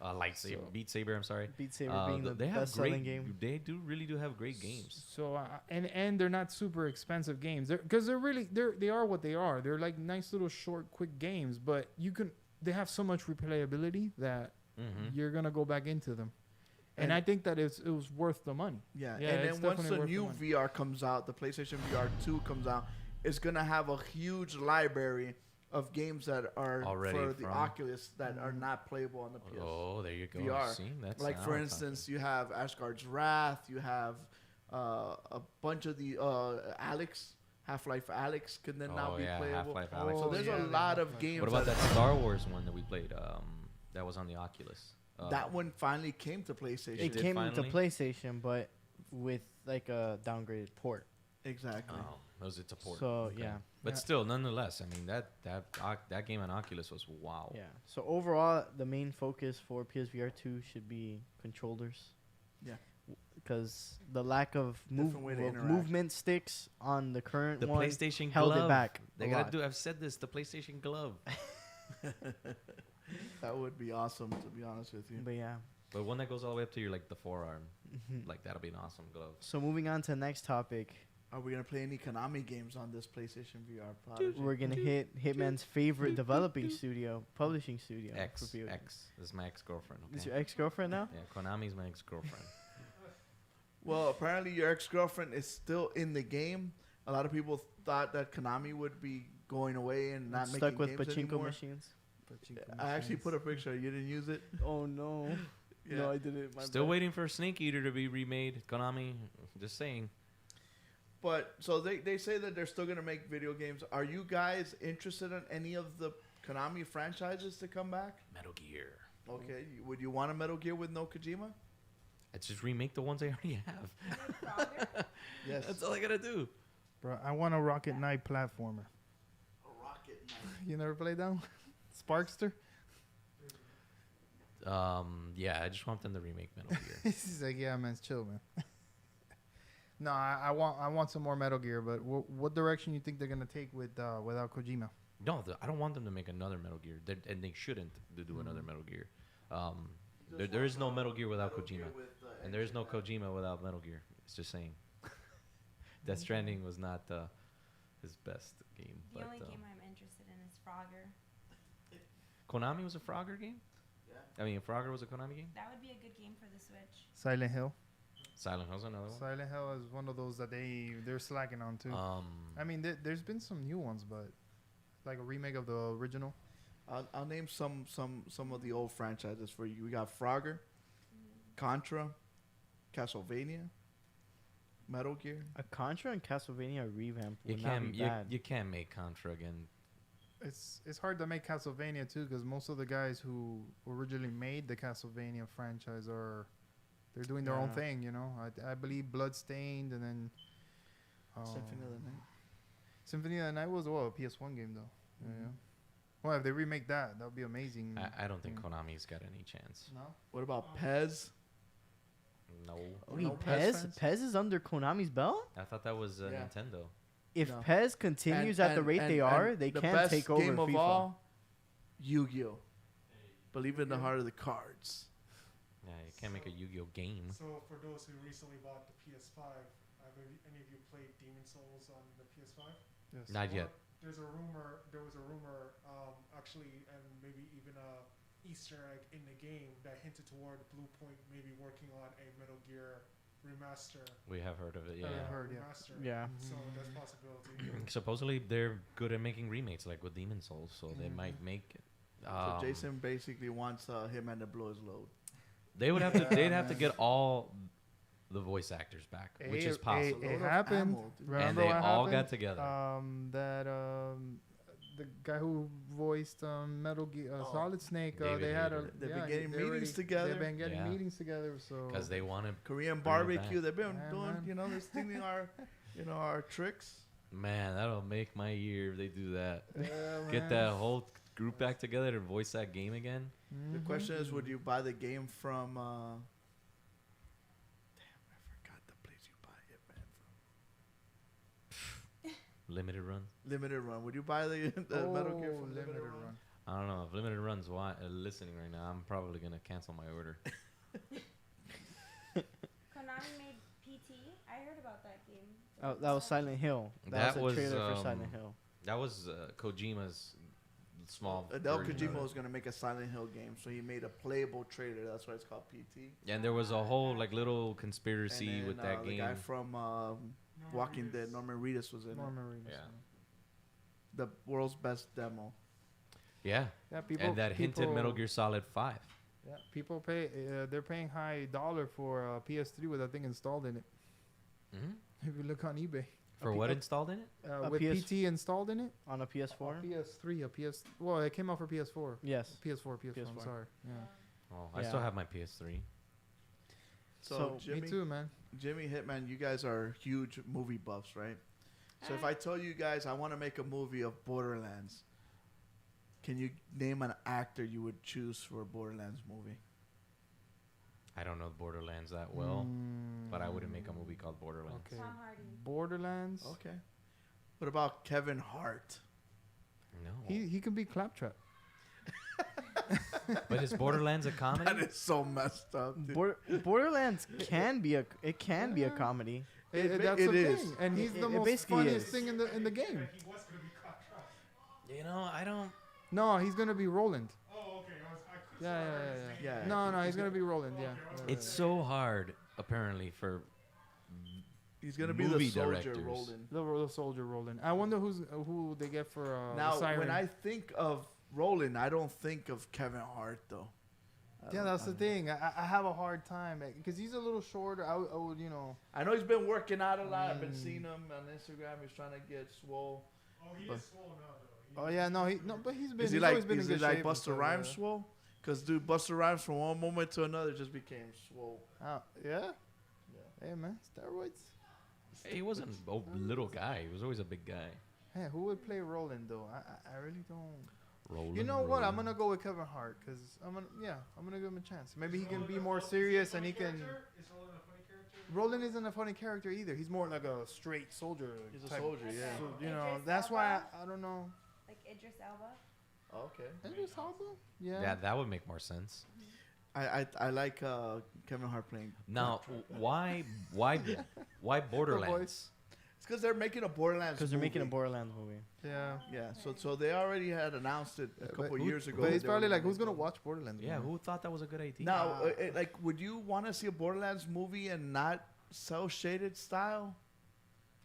yeah, Lightsaber, So- Beat Saber. I'm sorry. Beat Saber being the they have best-selling great game. They really do have great games. So and they're not super expensive games. They are what they are. They're like nice little short, quick games. But they have so much replayability that you're gonna go back into them. And I think that it was worth the money. Yeah, Yeah, and it's then once definitely the worth the new money. VR comes out, the PlayStation VR 2 comes out, it's gonna have a huge library of games that are Already for the from- Oculus that are not playable on the PS. Oh, there you go. VR. See, that's Like now for we're instance, you have Asgard's Wrath, you have a bunch of the Alex, Half-Life Alex can then now Oh, be yeah, playable. Half-Life Alex. So there's yeah, a they lot have of like- games. What about that Star Wars one that we played? That was on the Oculus. That one finally came to PlayStation. It did came into finally? PlayStation, but with like a downgraded port. Exactly. Oh, was it support? So Okay. yeah, But Yeah. still, nonetheless, I mean that game on Oculus was wow. yeah. So overall, the main focus for PSVR 2 should be controllers. Yeah. Because the lack of Different way to interact. movement sticks on the current The one PlayStation held glove. it back. They a gotta lot. do. I've said this. The PlayStation glove. That would be awesome, to be honest with you. But yeah. But one that goes all the way up to your like the forearm, Mhm. like that'll be an awesome glove. So moving on to the next topic, Are we gonna play any Konami games on this PlayStation VR product? we're gonna hit Hitman's favorite developing studio, publishing studio. X. for POV. This is my ex-girlfriend. Is Okay? your ex-girlfriend now? Yeah, Konami's my ex-girlfriend. Well, apparently your ex-girlfriend is still in the game. A lot of people thought that Konami would be going away and not Stuck making with games pachinko anymore. machines. I actually put a picture. You didn't use it? Oh no. Yeah. No, I didn't. My Still bad. waiting for Snake Eater to be remade. Konami, just saying. But so they say that they're still gonna make video games. Are you guys interested in any of the Konami franchises to come back? Metal Gear. Okay, would you want a Metal Gear with no Kojima? I just remake the ones I already have. Frogger? Yes. That's all I gotta do. Bro, I want a Rocket Knight platformer. A Rocket Knight. You never played that one? Sparkster? Yeah, I just want them to remake Metal Gear. He's like, yeah, man, it's chill, man. No, I want some more Metal Gear, but what direction you think they're gonna take without Kojima? No, I don't want them to make another Metal Gear, and they shouldn't do another Metal Gear. There is no Metal Gear without Kojima, and there is no Kojima without Metal Gear. It's just saying. Death Stranding was not his best game. The but, only game I'm interested in is Frogger. Konami was a Frogger game? Yeah. I mean, Frogger was a Konami game? That would be a good game for the Switch. Silent Hill. Silent Hill's another one. Silent Hill is one of those that they're slacking on too. I mean, there's been some new ones, but like a remake of the original. I'll name some of the old franchises for you. We got Frogger, Contra, Castlevania, Metal Gear. A Contra and Castlevania revamp You would not can't be bad. you can't make Contra again. It's hard to make Castlevania too, because most of the guys who originally made the Castlevania franchise they're doing their own Yeah. thing, you know. I believe Bloodstained, and then Symphony of the Night. Symphony of the Night was a PS1 game though. Yeah. Well, if they remake that would be amazing. I don't think Mm. Konami's got any chance. No. What about Pez? No. Wait, No Pez? fans? Pez is under Konami's belt? I thought that was Yeah. Nintendo. If No. Pez continues at the rate they are, they the can't best take over game of FIFA. all, Yu-Gi-Oh. Believe in the heart of the cards. Yeah, you can't make a Yu-Gi-Oh game. So for those who recently bought the PS5, have any of you played Demon Souls on the PS5? Yes. Not yet. There was a rumor, actually, and maybe even a Easter egg in the game that hinted toward Blue Point maybe working on a Metal Gear remaster. We have heard of it. Yeah. I've heard, yeah. Remaster. Yeah. So that's a possibility. Supposedly they're good at making remakes, like with Demon Souls, so they might make it. So Jason basically wants him and to blow his load. They would have to. They'd have to get all the voice actors back, which is possible. It happened. Ammo, dude. Remember And they what all happened? got together. The guy who voiced Metal Gear Solid Snake, David they had Hayter. They've been getting they meetings together. They've been getting Yeah. meetings together, so Because they wanted, Korean Bring it back. barbecue. They've been Yeah, doing, man. you know, they're stealing our, you know, our tricks. man, that'll make my year if they do that. Yeah, Get man. that whole group back together to voice that game again. The question is, would you buy the game from? Damn, I forgot the place you buy Hitman from. Limited run. Limited Run. Would you buy the Metal Gear from Limited Run? I don't know if Limited Run's listening right now. I'm probably gonna cancel my order. Konami made PT. I heard about that game. Oh, that was Silent Hill. That That was a trailer for was, Silent Hill. That was Kojima's small. Hideo version of Kojima it. was gonna make a Silent Hill game, so he made a playable trailer. That's why it's called PT. And there was a whole like little conspiracy And then, with that the game. guy from Walking Dead, Norman Reedus, was in it. Norman Reedus, Yeah. The world's best demo. Yeah. Yeah, people. And that hinted Metal people- Gear Solid 5. Yeah, people pay. They're paying high dollar for PS3 with that thing installed in it. Mm-hmm. If you look on eBay, For what installed in it? A with PS PT installed in it. On a PS4? PS3, a PS. Well, it came out for PS4. Yes. PS4. I'm PS4. sorry. Yeah. Oh, I still Yeah. have my PS3. So, So, Jimmy, Me too, man. Jimmy Hitman, you guys are huge movie buffs, right? So if I tell you guys I want to make a movie of Borderlands, can you name an actor you would choose for a Borderlands movie? I don't know Borderlands that well, but I wouldn't make a movie called Borderlands. Okay. Tom Hardy. Borderlands. Okay. What about Kevin Hart? No. He can be Claptrap. But is Borderlands a comedy? That is so messed up. Dude. Borderlands can be a comedy. That's it the is. thing, and he's It- the it most basically funniest is. thing in the game. He was gonna be Claptrap. You know, I don't. No, he's gonna be Roland. Oh, okay. I could Yeah. Yeah. No, he's gonna be Roland. Yeah. It's so hard, apparently, for He's gonna be the movie soldier directors. Roland. The soldier Roland. I wonder who they get for Now, the Siren. when I think of Roland, I don't think of Kevin Hart though. Yeah, that's the thing. I have a hard time because he's a little shorter. I would, I know he's been working out a lot. I've been seeing him on Instagram. He's trying to get swole. Oh, he is swole now, though. Oh yeah, but he's been. Is he he's like always been in good shape and Busta stuff, Rhymes yeah. swole? Because dude, Busta Rhymes from one moment to another just became swole. Yeah. Hey man, steroids. He wasn't a little guy. He was always a big guy. Hey, who would play Roland though? I really don't. Roland. You know what? I'm Roland. gonna go with Kevin Hart because I'm gonna give him a chance. Maybe he can be more serious and he can. Is Roland a funny character? Roland isn't a funny character either. He's more like a straight soldier. He's a type. soldier, yeah. So, Idris that's why Elba? I don't know. Like Idris Elba. Okay. Idris Elba? Yeah. Yeah, that would make more sense. I like Kevin Hart playing. Now, why Borderlands? It's because they're making a Borderlands. Because they're making a movie. Borderlands movie. Yeah. Yeah. So they already had announced it a couple years ago. But it's that they were probably like, gonna who's make gonna it. watch Borderlands? Yeah, movie? who thought that was a good idea? Now, like, would you want to see a Borderlands movie and not cell shaded style?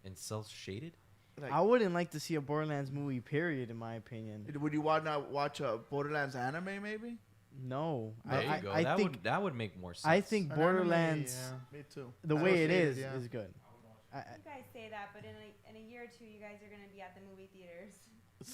And cel shaded? Like, I wouldn't like to see a Borderlands movie, period, in my opinion. would you want to watch a Borderlands anime maybe? No. There you go. I that think that would make more sense. I think An anime, Borderlands, yeah. Me too. the I way would it say it, is yeah. good. You guys say that, but in a year or two, you guys are gonna be at the movie theaters.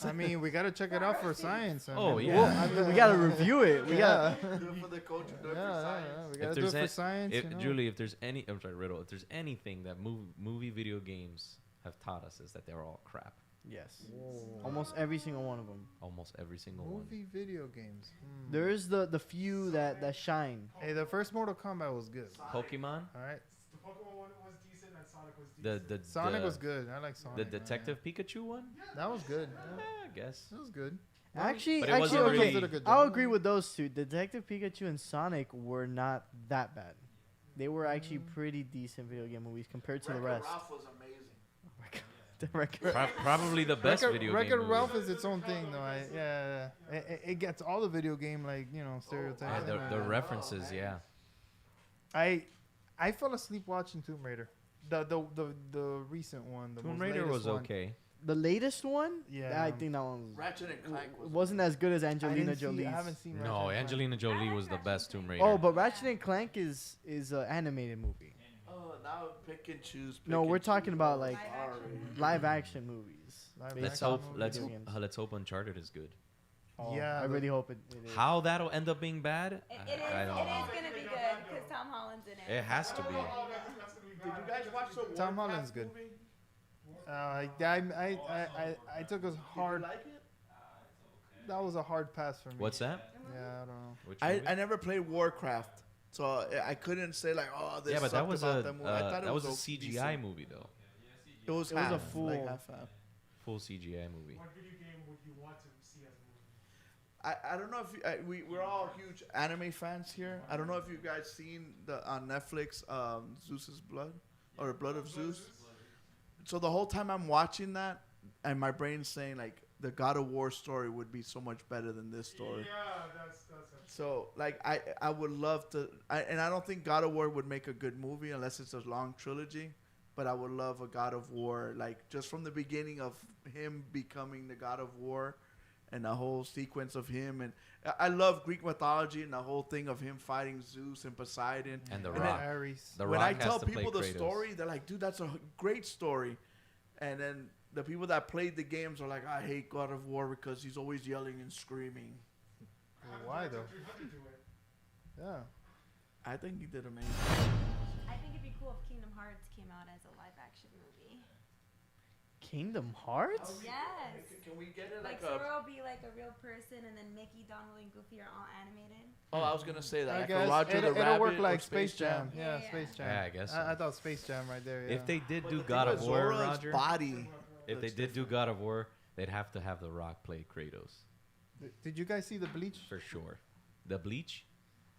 I mean, we gotta check it out for science. Oh, mean, yeah. Well, I mean, we gotta review it. We gotta. Do it for the culture. Do it for Yeah, science. we gotta do it for science. If, you know? Julie, if there's any, I'm sorry, Riddle, if there's anything that movie video games have taught us is that they're all crap. Yes. Whoa. Almost every single one of them. Almost every single one. Movie video games. There's the few that shine. Hey, the first Mortal Kombat was good. Pokemon, All right. The Pokemon one was decent and Sonic was the decent. Sonic the, was good. I like Sonic. the man, Detective Pikachu one. yeah. That was good. I guess. That was good. Actually, But it wasn't okay, really- Did a good I'll job. agree with those two. Detective Pikachu and Sonic were not that bad. They were actually pretty decent video game movies compared to the rest. Ralph was amazing. The record. Probably the best Wreck-It video Wreck-It game movie. Ralph is its own thing, though. It gets all the video game stereotypes. The references, yeah. I fell asleep watching Tomb Raider, the recent one. The Tomb most Raider latest was one. okay. The latest one? Yeah. I think that one was, Ratchet and Clank wasn't as good as I Angelina didn't see- Jolie's. I haven't seen. Ratchet No, and Clank. Angelina Jolie was the best Tomb Raider. Oh, but Ratchet and Clank is an animated movie. Oh, now pick and choose. No, pick we're and talking choose. about like Live action. live action movies. Live based let's action off hope movie. let's video games. let's hope Uncharted is good. Oh, Yeah, I the- really hope it is. How that'll end up being bad? It I is don't going know. to be good because Tom Holland's in it. It has to be. Did you guys watch the Tom Warcraft Holland's good. movie? I took a hard. Did you like it? That was a hard pass for me. What's that? Yeah, I don't know. Which I movie? never played Warcraft, so I couldn't say like, oh, this Yeah, but that sucked was about a that movie. I thought that it was a o- CGI decent. movie though. It was It was a half, full- like half. Full CGI movie. What video game would you want to see as a movie? I don't know if we're all huge anime fans here. I don't know if you guys seen on Netflix Zeus's Blood or Blood of Zeus. So the whole time I'm watching that, and my brain's saying like the God of War story would be so much better than this story. Yeah, that's So like I would love to, and I don't think God of War would make a good movie unless it's a long trilogy. But I would love a God of War, like just from the beginning of him becoming the God of War, and the whole sequence of him. And I love Greek mythology and the whole thing of him fighting Zeus and Poseidon. And The And Rock. Ares. The When Rock I has tell to play people the Kratos. story, they're like, "Dude, that's a great story." And then the people that played the games are like, "I hate God of War because he's always yelling and screaming." Why though? Yeah. I think he did amazing. I think it'd be cool if Kingdom Hearts came out as a live action movie. Kingdom Hearts? Yes. Can we get it Like Zoro be like a real person, and then Mickey, Donald, and Goofy are all animated. Oh, I was gonna say that. I Like a guess Roger the it'll Rabbit work or like Space Jam. Yeah, Yeah, yeah. Space Jam. Yeah, I guess so. I thought Space Jam right there. Yeah. If they did But do the thing God with of War, Zoro's Roger, body. if they looks did do different. God of War, they'd have to have The Rock play Kratos Did you guys see the Bleach? for sure. The Bleach,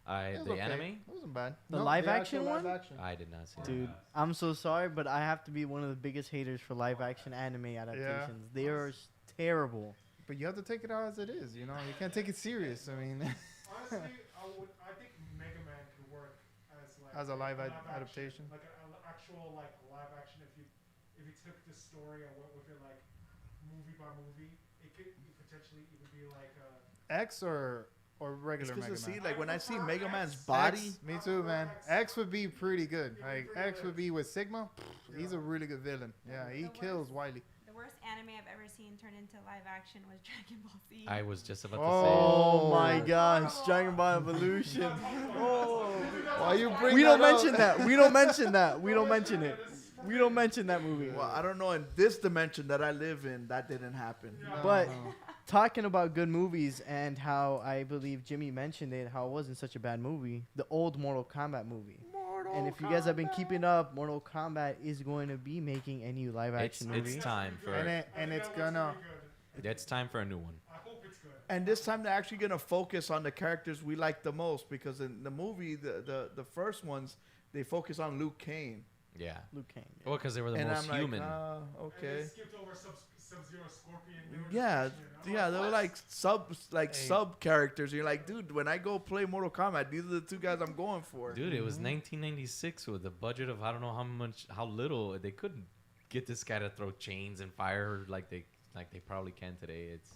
It was the okay. anime, It wasn't bad. The No, live actual action live one? action. I did not see. Dude, I'm so sorry, but I have to be one of the biggest haters for live action anime adaptations. They are terrible. But you have to take it out as it is. You know, you can't take it serious. I mean, Honestly, I think Mega Man could work as like As a live action, adaptation? like an actual like live action. If you took the story and went with it like movie by movie, it could potentially even be like X or regular Mega Because Man. see, like when I see Mega Man's X. body, X, me too, man. X would be pretty good. Like X would be with Sigma. He's a really good villain. Yeah, he kills Wily. The worst anime I've ever seen turned into live action was Dragon Ball Z. I was just about to Oh my That's gosh, horrible. Dragon Ball Evolution. Oh. Why you bring We don't that up? mention that. We don't mention that. We don't mention it. We don't mention that movie. well, I don't know. In this dimension that I live in, that didn't happen. But talking about good movies and how I believe Jimmy mentioned it, how it wasn't such a bad movie, the old Mortal Kombat movie. And if you guys have been keeping up, Mortal Kombat is going to be making a new live say action it's movie. time for And it's gonna. it's time for a new one. I hope it's good. And this time they're actually gonna focus on the characters we like the most, because in the movie, the first ones, they focus on Luke Kane. Yeah. Luke Kane. Well, because they were the And most I'm human. like, And okay. they skipped over Sub-Zero, Scorpion. They were Yeah, just mentioning it. I'm yeah, they were what? like sub characters. You're like, dude, when I go play Mortal Kombat, these are the two guys I'm going for. Dude, it was 1996 with a budget of I don't know how little they couldn't get this guy to throw chains and fire like they probably can today. It's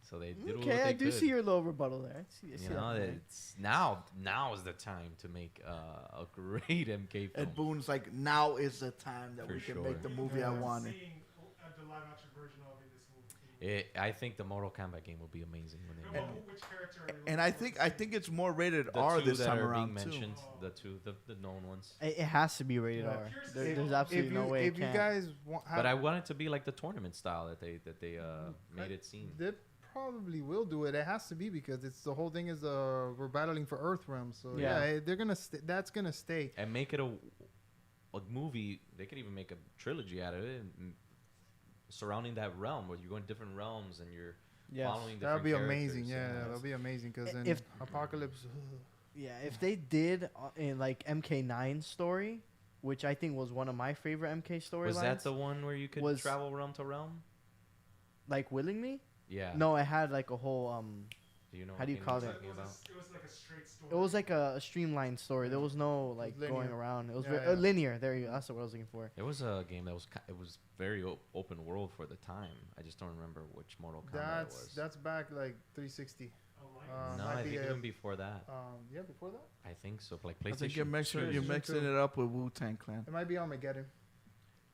so they did what Okay, they I do could. see your little rebuttal there. I see You that know, point. it's now is the time to make a great MK film. Ed Boon's like, now is the time that For we can sure. make the movie I wanted. Seeing the live action version of it this movie. I think the Mortal Kombat game will be amazing when they And make it. which character are you And looking I forward think it's more rated The R two this that time are around being too. mentioned, the known ones. It has to be rated Yeah. R. If- There's absolutely no way If it you can't. guys want, But I want it to be like the tournament style that they made it seem. They probably will do it. It has to be because it's the whole thing is we're battling for Earth realm. So Yeah. yeah, they're gonna that's gonna stay. And make it a movie. They could even make a trilogy out of it, surrounding that realm where you're going different realms and you're Yes. following That would different be characters, amazing. Yeah, that would be amazing. Because then If- Apocalypse. Yeah, if they did in like MK9 story, which I think was one of my favorite MK storylines. Was that the one where you could was- travel realm to realm? like willingly? Yeah. No, it had like a whole Do you know? how do you what call game it? I'm talking about? It was like a straight story. It was like a streamlined story. There was no like going linear. around. It was Yeah, ve- yeah. linear. There you go. That's what I was looking for. It was a game that was it was very open world for the time. I just don't remember which Mortal Kombat it was. That's back like 360. No, might I be think a- even before that. Yeah, before that. I think so. Like I think you're PlayStation mixing, 2. you're PlayStation mixing 2. it up with Wu-Tang Clan. It might be Armageddon.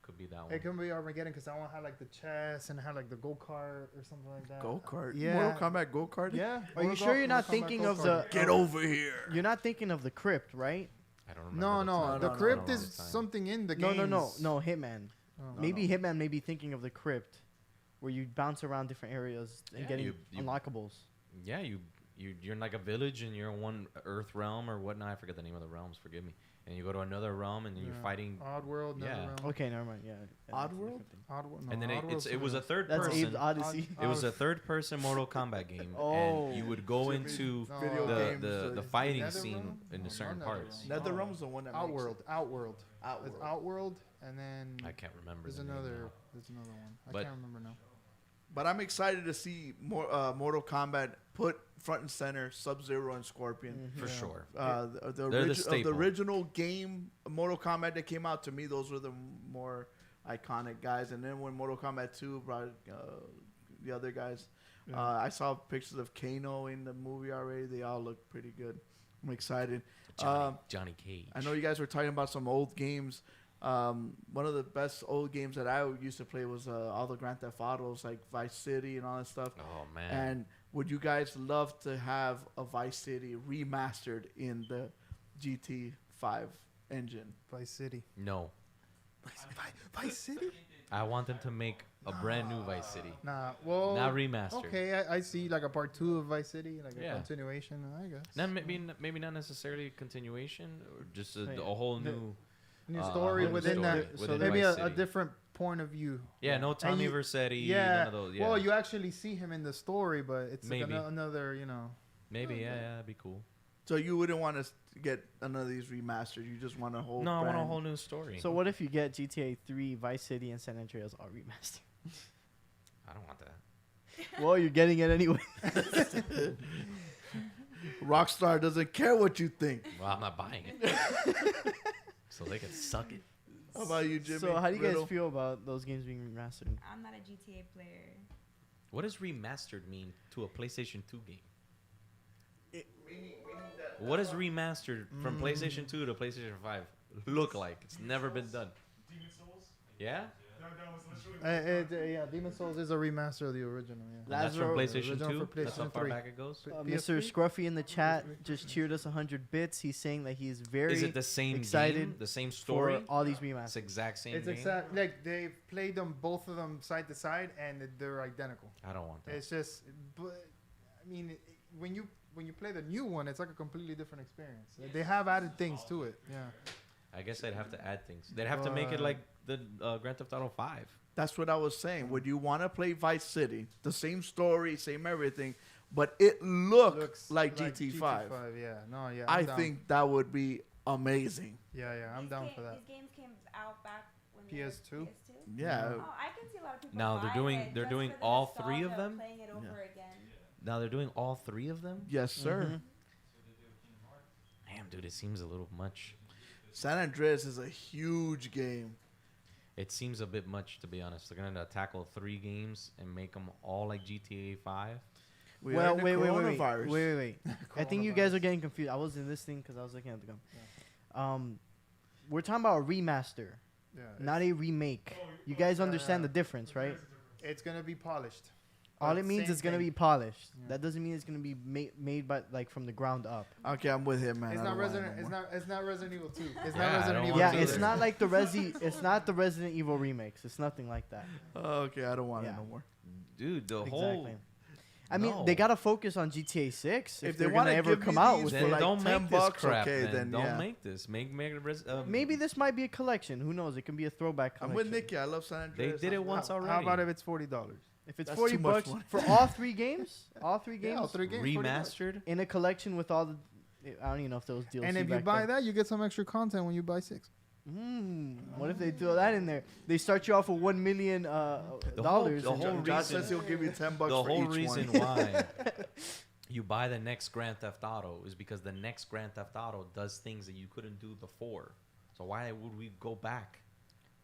Could be that one. It could be Armageddon because that one had like the chess and it had like the go kart or something like that. Go-kart? Yeah. Mortal Kombat go-kart? Yeah. Are you sure you're not thinking of the? Get over here. You're not thinking of the crypt, right? I don't remember. No, the no. time. The no, crypt no, is the time. something in the No, game. no, Hitman. Oh. Maybe Hitman may be thinking of the crypt, where you bounce around different areas and Yeah, getting you- unlockables. Yeah, you're in like a village and you're in one Earth realm or whatnot. I forget the name of the realms. Forgive me. And you go to another realm and then you're Yeah. fighting. Oddworld. Yeah. Okay. Okay, never mind. Yeah. Oddworld? Oddworld. No, And then Oddworld's it was a something third That's person. Abe's Odyssey. It was a third-person Mortal Kombat game, Oh. and you would go Jimmy, into no, video uh, games, the fighting Netherrealm? scene in No, certain not parts. Netherrealm. NetherRealm's the one that makes Outworld. Outworld. Outworld. It's Outworld, and then I can't remember. there's the name another. now. There's another one. I But- can't remember now. But I'm excited to see more Mortal Kombat put front and center Sub-Zero and Scorpion. For Yeah. sure. The They're the staple. original game Mortal Kombat that came out, to me, those were the more iconic guys. And then when Mortal Kombat 2 brought the other guys, Yeah. I saw pictures of Kano in the movie already. They all look pretty good. I'm excited. Johnny Cage. I know you guys were talking about some old games. One of the best old games that I used to play was all the Grand Theft Autos, like Vice City and all that stuff. Oh man. And would you guys love to have a Vice City remastered in the GT5 engine? Vice City. No, Vice City? I want them to make a brand new Vice City, Nah. Well. not remastered. Okay, I see like a part 2 of Vice City, like a Yeah. continuation. I guess. Not maybe not necessarily a continuation, or just a, Right. a whole The- new. New a story whole within story that. within Maybe Vice a City. different point of view. Yeah, no Tommy you- Vercetti. Yeah. None of those, yeah. Well, you actually see him in the story, but it's like Maybe. another, you know. Maybe yeah, that'd be cool. So you wouldn't want to get none of these remastered. You just want a whole. No, I want a brand- whole new story. So what if you get GTA 3, Vice City, and San Andreas all remastered? I don't want that. Well, you're getting it anyway. Rockstar doesn't care what you think. Well, I'm not buying it. So they can suck it. How about you, Jimmy? So how do you guys Riddle? feel about those games being remastered? I'm not a GTA player. What does remastered mean to a PlayStation 2 game? What does remastered from PlayStation 2 to PlayStation 5 look like? It's never been done. Demon Souls. Yeah? That was literally. Yeah, Demon Souls is a remaster of the original. Yeah. And that's from Lazaro- PlayStation original 2? for That's how PlayStation far 3. back it goes? Mr. Scruffy in the chat just cheered us 100 bits. He's saying that he's very Is it the same excited game? The same story? for all these It's remasters. exact same It's game? exact like they've played them, both of them side to side, and they're identical. I don't want that. It's just, but I mean, when you play the new one, it's like a completely different experience. They have added things to it. Yeah. I guess they'd have to add things. They'd have to make it But- like the Grand Theft Auto 5. That's what I was saying. Would you want to play Vice City? The same story, same everything, but it looks like GT5. Yeah. No. Yeah. I I'm down. think that would be amazing. Yeah. I'm down for that. These games came out back when they were PS2? Yeah. Oh, I can see a lot of people. Now they're buying doing- it they're just doing for the all three of nostalgia them? Playing it over Yeah. again. Now they're doing all three of them? Yes, sir. Damn, dude, it seems a little much. San Andreas is a huge game. It seems a bit much, to be honest. They're going to tackle 3 games and make them all like GTA 5. We are Well, in the wait. coronavirus. I think you guys are getting confused. I wasn't listening because I was looking at the gun. We're talking about a remaster, Yeah. not a remake. You guys understand the difference, right? It's gonna be polished. All But it means same is gonna thing. be polished. Yeah. That doesn't mean it's gonna be made by like from the ground up. Okay, I'm with him, man. It's I not don't want it Resident. no It's more. not. It's not Resident Evil 2. It's Yeah, not I Resident don't Evil. Yeah, want 2 it's either. not like the It's not the Resident Evil remakes. It's nothing like that. Okay, I don't want Yeah. it no more. Dude, the whole... Exactly. I mean, they No. gotta focus on GTA 6 If if they they're wanna gonna ever give me come out these with for Then it. like don't 10 make this bucks, crap, okay, then. then Don't yeah. make this. Make Maybe this might be a collection. Who knows? It can be a throwback I'm collection. with Nicky. I love San They Andreas. did it once already. How about if it's $40? If it's That's 40 too much bucks money. for all 3 games, all 3 Yeah, games all 3 games. 40 bucks. Remastered. in a collection with all the, I don't even know if those DLC. And if you back buy then. that, you get some extra content when you buy 6. What if they throw that in there? They start you off with $1 million dollars. the and- whole Josh reason- says he'll give you $10 The for whole each reason one. why you buy the next Grand Theft Auto is because the next Grand Theft Auto does things that you couldn't do before. So why would we go back?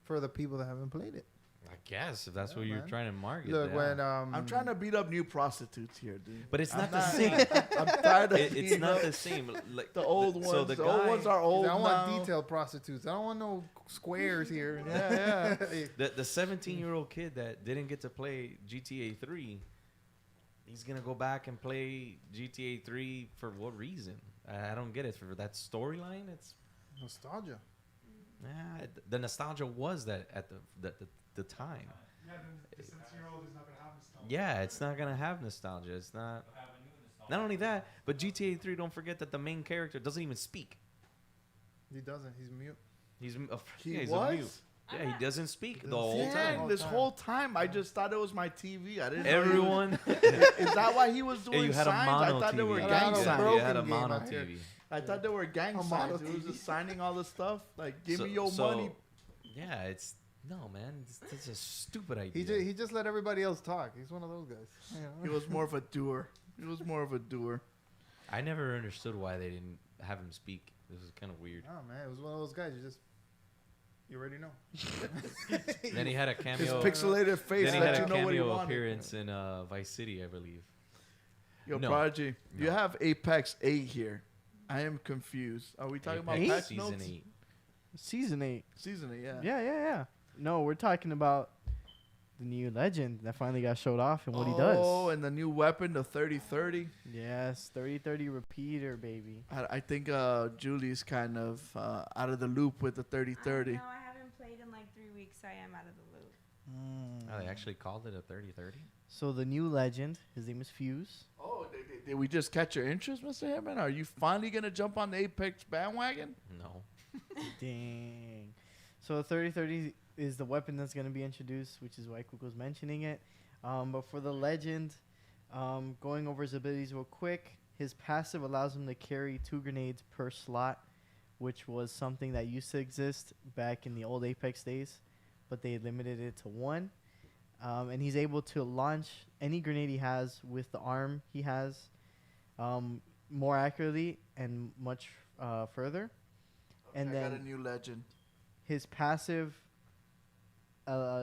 For the people that haven't played it. I guess if that's Yeah, what you're man. trying to market. Look, yeah. when I'm trying to beat up new prostitutes here, dude. But it's I'm not the same. I'm tired of It's beating not up the same. Like the old ones. So the the old guy, ones are old I want now. detailed prostitutes. I don't want no squares here. Yeah, the 17-year-old kid that didn't get to play GTA 3, he's gonna go back and play GTA 3 for what reason? I don't get it. For that storyline, it's Nostalgia. the nostalgia was that at the time. Yeah, then the 17-year-old is not gonna have nostalgia. Yeah, it's not gonna have nostalgia. It's not. Not only that, but GTA 3. Don't forget that the main character doesn't even speak. He doesn't. He's mute. He's He he's was? a mute. Yeah, he doesn't speak the doesn't whole speak. Yeah, time. this whole time I just thought it was my TV. I didn't. know he was- Everyone. Is that why he was Yeah, doing you had a signs? mono I thought TV. they were Yeah, gang I know, signs. bro. You had a Broken game mono out here. TV. I thought they were gang A signs. mono He was TV. just signing all the stuff. Like, give So- me your so, money. Yeah, it's no man. It's a stupid idea. He just let everybody else talk. He's one of those guys. You know? He was more of a doer. He was more of a doer. I never understood why they didn't have him speak. This is kind of weird. Oh man, it was one of those guys. You already know. Then he had a His cameo. pixelated face Then he let had you a know what he cameo wanted. appearance in Vice City, I believe. Yo, No. Prodigy, you No. have Apex 8 here. I am confused. Are we talking about Apex patch season notes? 8. Season 8. Season 8, yeah. Yeah. No, we're talking about the new legend that finally got showed off and what he Oh, does. and the new weapon, the 30-30. Yes, 30-30 repeater, baby. I think Julie's kind of out of the loop with the 30-30. No, I haven't played in like 3 weeks. So I am out of the loop. Oh, they actually called it a 30-30? So the new legend, his name is Fuse. Oh, did we just catch your interest, Mr. Hitman? Are you finally going to jump on the Apex bandwagon? No. Dang. So the 30-30 is the weapon that's going to be introduced, which is why Kuko's mentioning it. But for the legend, going over his abilities real quick, his passive allows him to carry 2 grenades per slot, which was something that used to exist back in the old Apex days, but they limited it to 1. And he's able to launch any grenade he has with the arm he has more accurately and much further. And I then got a new legend. his passive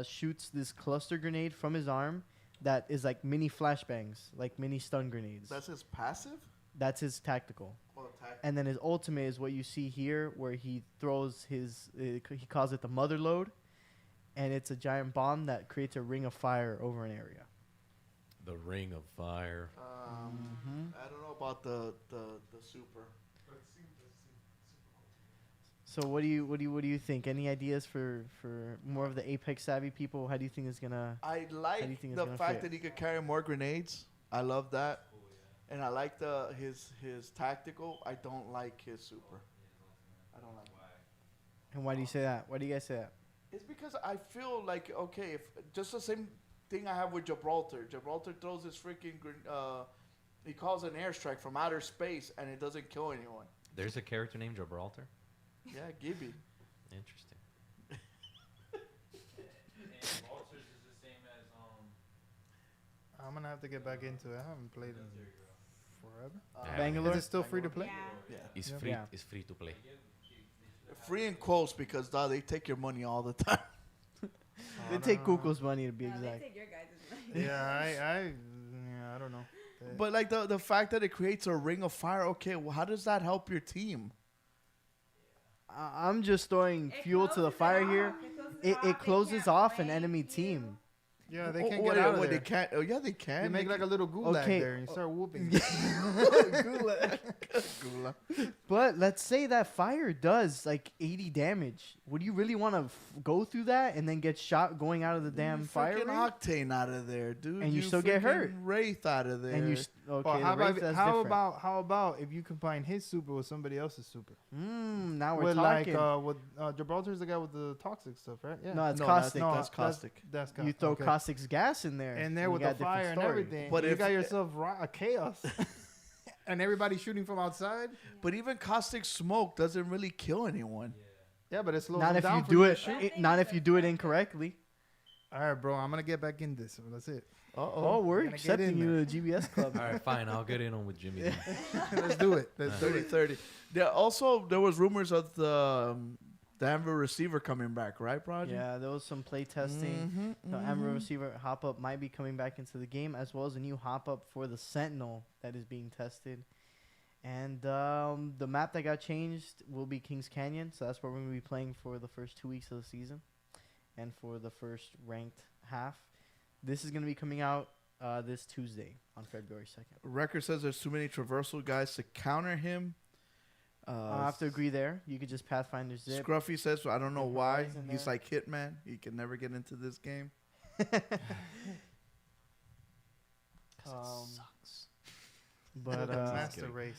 shoots this cluster grenade from his arm that is like mini flashbangs, like mini stun grenades. That's his passive? That's his tactical. Well, And then his ultimate is what you see here, where he throws his, he calls it the mother load, and it's a giant bomb that creates a ring of fire over an area. The Ring of Fire. I don't know about the super. But it seems super So what do you think? Any ideas for more of the Apex savvy people? How do you think it's gonna? I do you like think it's the gonna fact fit? that he could carry more grenades. I love that. And I like his tactical. I don't like his super. I don't like it. And why do you say that? Why do you guys say that? It's because I feel like, okay, if just the same thing I have with Gibraltar. Gibraltar throws this freaking, he calls an airstrike from outer space, and it doesn't kill anyone. There's a character named Gibraltar. Yeah, Gibby. Interesting. And Vultures is the same as I'm gonna have to get back into it. I haven't played in forever. Yeah. Bangalore? Is it still free to play? Yeah. Yeah. It's Yep. free. Yeah. It's free to play. Free and quotes because they take your money all the time. They take Kuko's money to be No, they exact. take your guys' money. Yeah, I don't know. But like the fact that it creates a ring of fire, okay, well, how does that help your team? I'm just throwing It fuel to the closes it fire off. here. It It closes can't off an flank enemy you. team. Yeah, they Oh, can't oh, get wait, out of wait, there. They can't. Oh yeah, they can. You make like a little gulag Okay. there and you start whooping. Gulag. But let's say that fire does like 80 damage. Would you really want to go through that and then get shot going out of the damn fire Freaking ring? Octane out of there, dude. And you still get hurt. freaking Wraith out of there. And you Okay, Well, how the race, about that's how different. about how about if you combine his super with somebody else's super? Now we're With talking. with Gibraltar's the guy with the toxic stuff, right? Yeah. No, it's No, caustic. That's caustic. That's You throw okay. caustic's gas in there. And there you with got the a different fire and story. everything. But But you if- got yourself a chaos. And everybody shooting from outside. But even caustic smoke doesn't really kill anyone. Yeah, but it slows Not them if down you for do to it. shoot. Not if you do it incorrectly. All right, bro. I'm gonna get back in this. That's it. Oh, we're Gonna get accepting in you there. to the GBS club. All right, fine. I'll get in on with Jimmy. Then. Let's do it. Let's do 30 it. 30. There was rumors of the Denver receiver coming back, right, Prodigy? Yeah, there was some play testing. The Emerald receiver hop up might be coming back into the game, as well as a new hop up for the Sentinel that is being tested. And the map that got changed will be Kings Canyon, so that's where we're going to be playing for the first 2 weeks of the season and for the first ranked half. This is going to be coming out this Tuesday on February 2nd. Record says there's too many traversal guys to counter him. I have to agree there. You could just Pathfinder zip. Scruffy says, I don't know Get why. Horizon He's there. like Hitman. He can never get into this game. But Master race.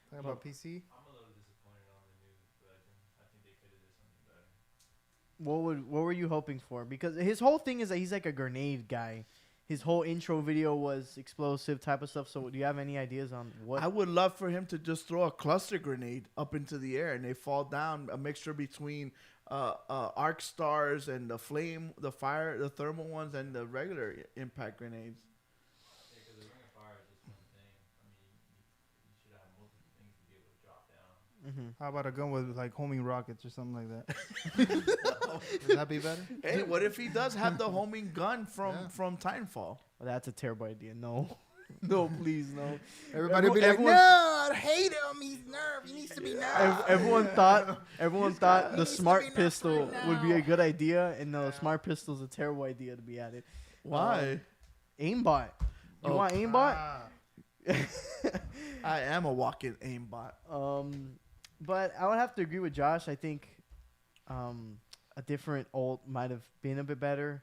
Talking about PC. I'm a little disappointed on the new legend. I think they could have did something better. what were you hoping for? Because his whole thing is that he's like a grenade guy. His whole intro video was explosive type of stuff. So do you have any ideas on what? I would love for him to just throw a cluster grenade up into the air and they fall down. A mixture between arc stars and the flame, the fire, the thermal ones, and the regular impact grenades. Yeah, because the Ring of Fire is just one thing. I mean, you should have multiple things to be able to drop down. How about a gun with like homing rockets or something like that? Would that be better? Hey, what if he does have the homing gun from Titanfall? Well, that's a terrible idea. No, no, please, no. Everybody would be like, everyone- no, I hate him. He's nerfed. He needs to be nerfed. Everyone thought the needs to smart be nerfed pistol right would be a now. good idea, and no, smart pistol's a terrible idea to be added. Why? Aimbot. You Oh. want aimbot? I am a walking aimbot. But I would have to agree with Josh. I think a different ult might have been a bit better.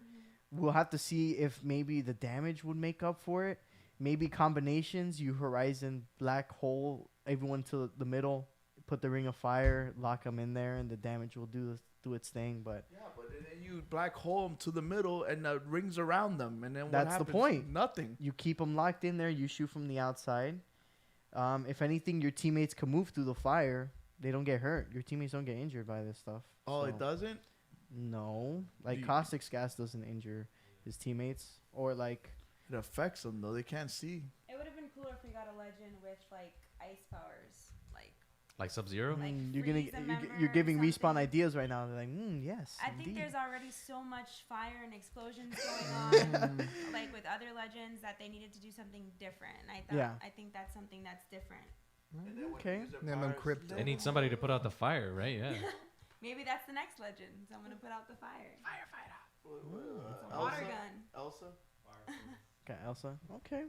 We'll have to see if maybe the damage would make up for it. Maybe combinations, you Horizon, Black Hole, everyone to the middle, put the Ring of Fire, lock them in there, and the damage will do its thing. But Yeah, but then you black hole them to the middle and the rings around them, and then what That's the happens? point. Nothing. you keep them locked in there. You shoot from the outside. If anything, your teammates can move through the fire. They don't get hurt. Your teammates don't get injured by this stuff. Oh, So- it doesn't. No, like You- Caustic's gas doesn't injure his teammates, or like It affects them though. They can't see. It would have been cooler if we got a legend with like ice powers, Like Sub Zero? Like you're freeze a member you're or giving respawn something. ideas right now. They're like, yes. I think indeed." there's already so much fire and explosions going on, like with other legends, that they needed to do something different. And I thought, Yeah. I think that's something that's different. Okay. Them crypto. They need somebody to put out the fire, right? Yeah. Maybe that's the next legend. Someone to put out the fire. It's a Elsa? water gun. Elsa. Got Elsa. Okay,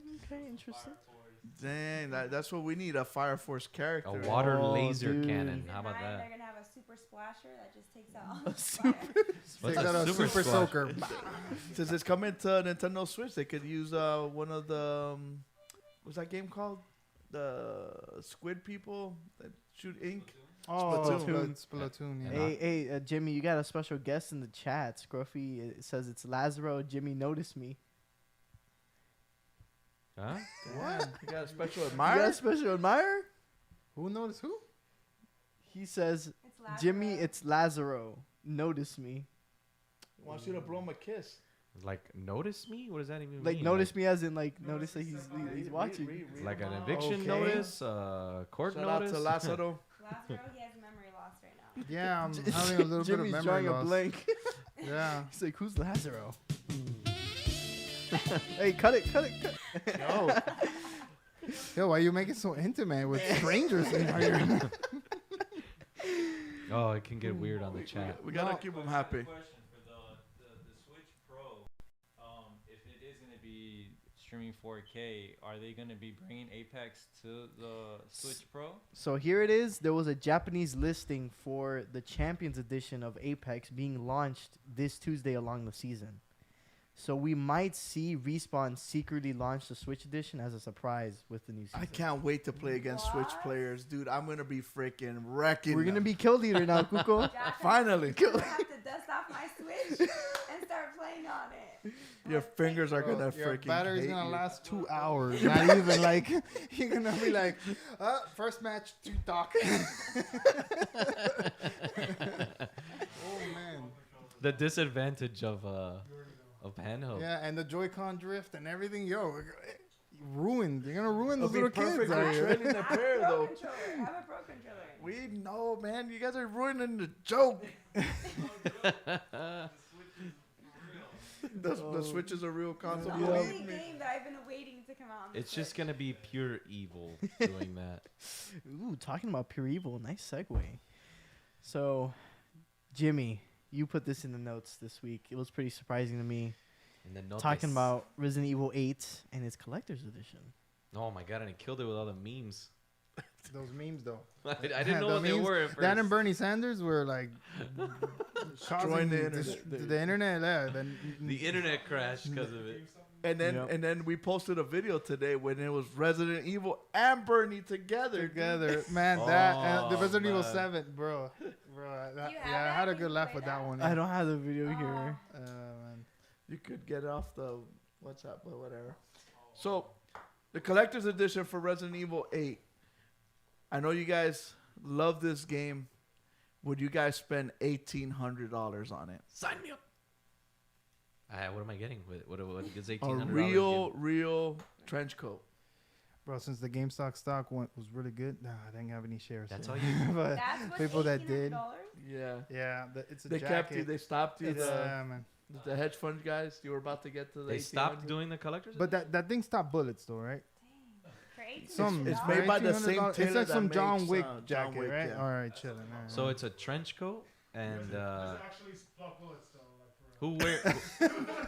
interesting. Dang, that's what we need. A Fire Force character. A water Oh, laser dude. cannon. Season How about 9, that? They're gonna have a super splasher that just takes out all A the fire. What's They got a super squash? soaker. Since it's coming to Nintendo Switch, they could use one of the what's that game called? The squid people that shoot ink. Oh, Splatoon. Splatoon. Yeah. Hey, Jimmy, you got a special guest in the chat. Scruffy it says it's Lazaro. Jimmy noticed me. Huh? What? You got a special You got admirer? a special admirer? Who noticed who? He says, It's Lazaro. Jimmy, it's Lazaro. Notice me. He wants you to blow him a kiss. Like, notice me? What does that even Like, mean? notice me as in, like, notice that he's watching. Like, like an eviction Okay. notice? Court Shout notice? out to Lazaro. Lazaro, he has memory loss right now. Yeah, I'm having a little bit of Jimmy's memory drawing loss. a blank. Yeah. He's like, who's Lazaro? Hey, cut it. Yo. Yo, why you make it so intimate with strangers in here? Oh, it can get weird on the chat. We gotta No. keep him happy. Question for the Switch Pro, if it is gonna be streaming 4K, are they gonna be bringing Apex to the Switch Pro? So here it is. There was a Japanese listing for the Champions Edition of Apex being launched this Tuesday along the season. So we might see Respawn secretly launch the Switch edition as a surprise with the new season. I can't wait to play against Switch What? players, dude. I'm gonna be freaking wrecking. We're gonna them. be kill leader now, Kuko. Jack, Finally. I'm gonna have to dust off my Switch and start playing on it. Your fingers are Bro, gonna your freaking. battery's hate gonna you. last 2 hours. Not even like you're gonna be like, first match, 2 talk. Oh man. The disadvantage of handheld. Yeah, and the Joy-Con drift and everything, ruined. You're gonna ruin It'll those be little kids perfect out for here. training a pair, though. I have a pro controller. We know, man. You guys are ruining the joke. The Switch is a real console. The Believe only me. game that I've been waiting to come out on the It's just Switch. gonna be pure evil doing that. Ooh, talking about pure evil. Nice segue. So, Jimmy, you put this in the notes this week. It was pretty surprising to me. And then Talking about Resident Evil 8 and its collector's edition. Oh my god! And he killed it with all the memes. Those memes, though. I didn't know The what they memes, were at first. Dan and Bernie Sanders were like causing the internet. the internet. Yeah, then The internet crashed because of it. And then Yep. and then we posted a video today when it was Resident Evil and Bernie together. together, man. That and the Oh, Resident Evil man. 7, bro. That, You have yeah, I that? had a Can good you laugh play with that that? one. I don't have the video here. Man. You could get it off the WhatsApp, but whatever. So, the collector's edition for Resident Evil 8. I know you guys love this game. Would you guys spend $1,800 on it? Sign me up. What am I getting? What is A $1,800? real trench coat. Bro, since the GameStop stock was really good, nah, I didn't have any shares. That's so- all you. but That's what people that did. $1,800? Yeah. yeah, it's a They jacket. kept you. They stopped you. It's, The, man. the hedge fund guys. You were about to get to the They stopped 1,800. doing the collectors. But that thing stopped bullets though, right? For It's $1,800? made by the same $1,800. tailor It's like that some John makes, Wick John jacket, Wick, right? yeah. All right, chilling. All right. So it's a trench coat, and There's actually spot bullets though, like for real.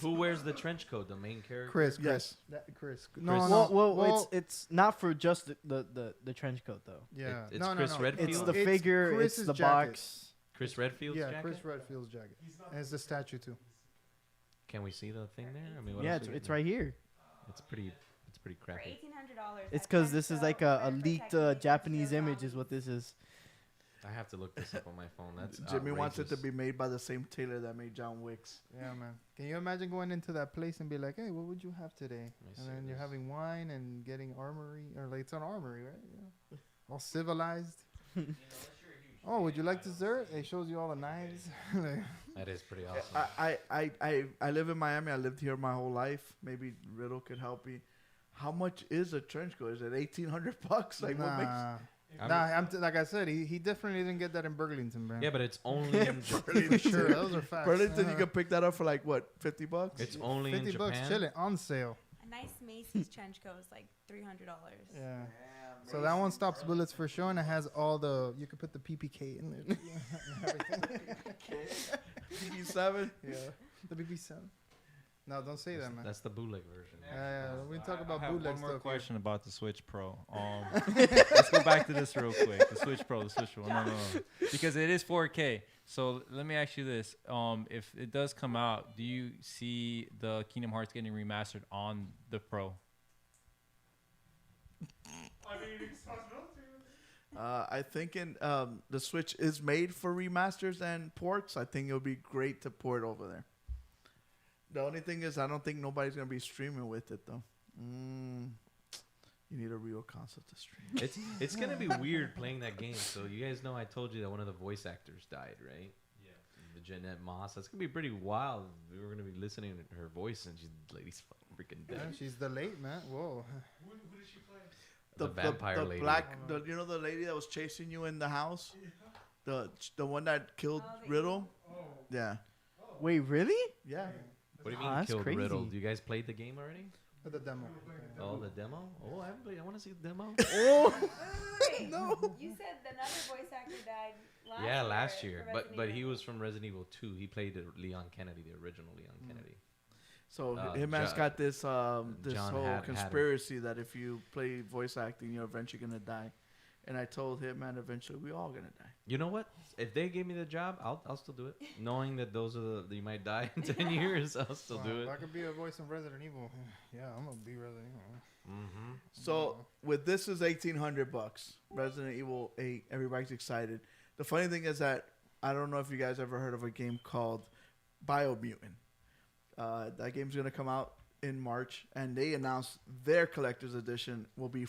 who wears the trench coat? The main character. Chris. Yes. Chris. Well, it's not for just the trench coat though. yeah. It's no, Chris no. Redfield? It's the figure. Chris's It's the jacket. box. Chris Redfield's Yeah, jacket. Chris Redfield's jacket. He's not And it's the statue too. Can we see the thing there? I mean, what Yeah, else it's, we it's got? right here. It's pretty For crappy. $1,800. It's because this is like a leaked Japanese image, is what this is. I have to look this up on my phone. That's Jimmy wants it to outrageous. be made by the same tailor that made John Wick's. Yeah, man. Can you imagine going into that place and be like, "Hey, what would you have today?" me And see then you're this. having wine and getting armory, or like it's an armory, right? Yeah. All civilized. Oh, would you like dessert? It shows you all the knives. Like, That is pretty awesome. I live in Miami. I lived here my whole life. Maybe Riddle could help me. How much is a trench coat? Is it $1,800? Like what makes? I'm- like I said, he definitely didn't get that in Burlington, man. yeah, but it's only in for sure. Those are facts. Burlington, you can pick that up for like what, $50? It's only in 50 Japan. bucks, chilling on sale. A nice Macy's trench coat is like $300. Yeah. So that one stops bullets for sure, and it has all the. You could put the PPK in there. BB7. Yeah. The BB7. No, don't say that, man. That's the bootleg version. We talk about I have bootleg one more stuff. question about the Switch Pro. Let's go back to this real quick. The Switch Pro, the Switch Pro. No. Because it is 4K. So let me ask you this. If it does come out, do you see the Kingdom Hearts getting remastered on the Pro? I mean, it's possible too. I think the Switch is made for remasters and ports. I think it would be great to port over there. The only thing is, I don't think nobody's gonna be streaming with it though. You need a real console to stream. It's gonna be weird playing that game. So you guys know I told you that one of the voice actors died, right? Yeah. The Jeanette Moss. That's gonna be pretty wild. We were gonna be listening to her voice, and the lady's fucking freaking Yeah, dead. she's the late, man. Whoa. Who did she play? The vampire lady. Black, you know the lady that was chasing you in the house, the one that killed Riddle. Oh, Yeah, Wait, really? yeah. What do you Oh, mean that's killed crazy. Riddle? Do you guys played the game already? The demo. Oh, the demo? Oh, I haven't played. I want to see the demo. Wait, no. You said another voice actor died last year. Yeah, last year. for But Resident he Evil. was from Resident Evil 2. He played Leon Kennedy, the original Leon Kennedy. So him has got this this John whole Hatter. conspiracy that if you play voice acting, you're eventually gonna die. And I told him, man, eventually we all gonna die. You know what? If they gave me the job, I'll still do it. Knowing that those are you might die in 10 years, I'll still do If it. I could be a voice of Resident Evil, yeah, I'm gonna be Resident Evil. Mm-hmm. So with this is $1,800. Resident Evil 8. Everybody's excited. The funny thing is that I don't know if you guys ever heard of a game called Biomutant. That game's gonna come out in March, and they announced their collector's edition will be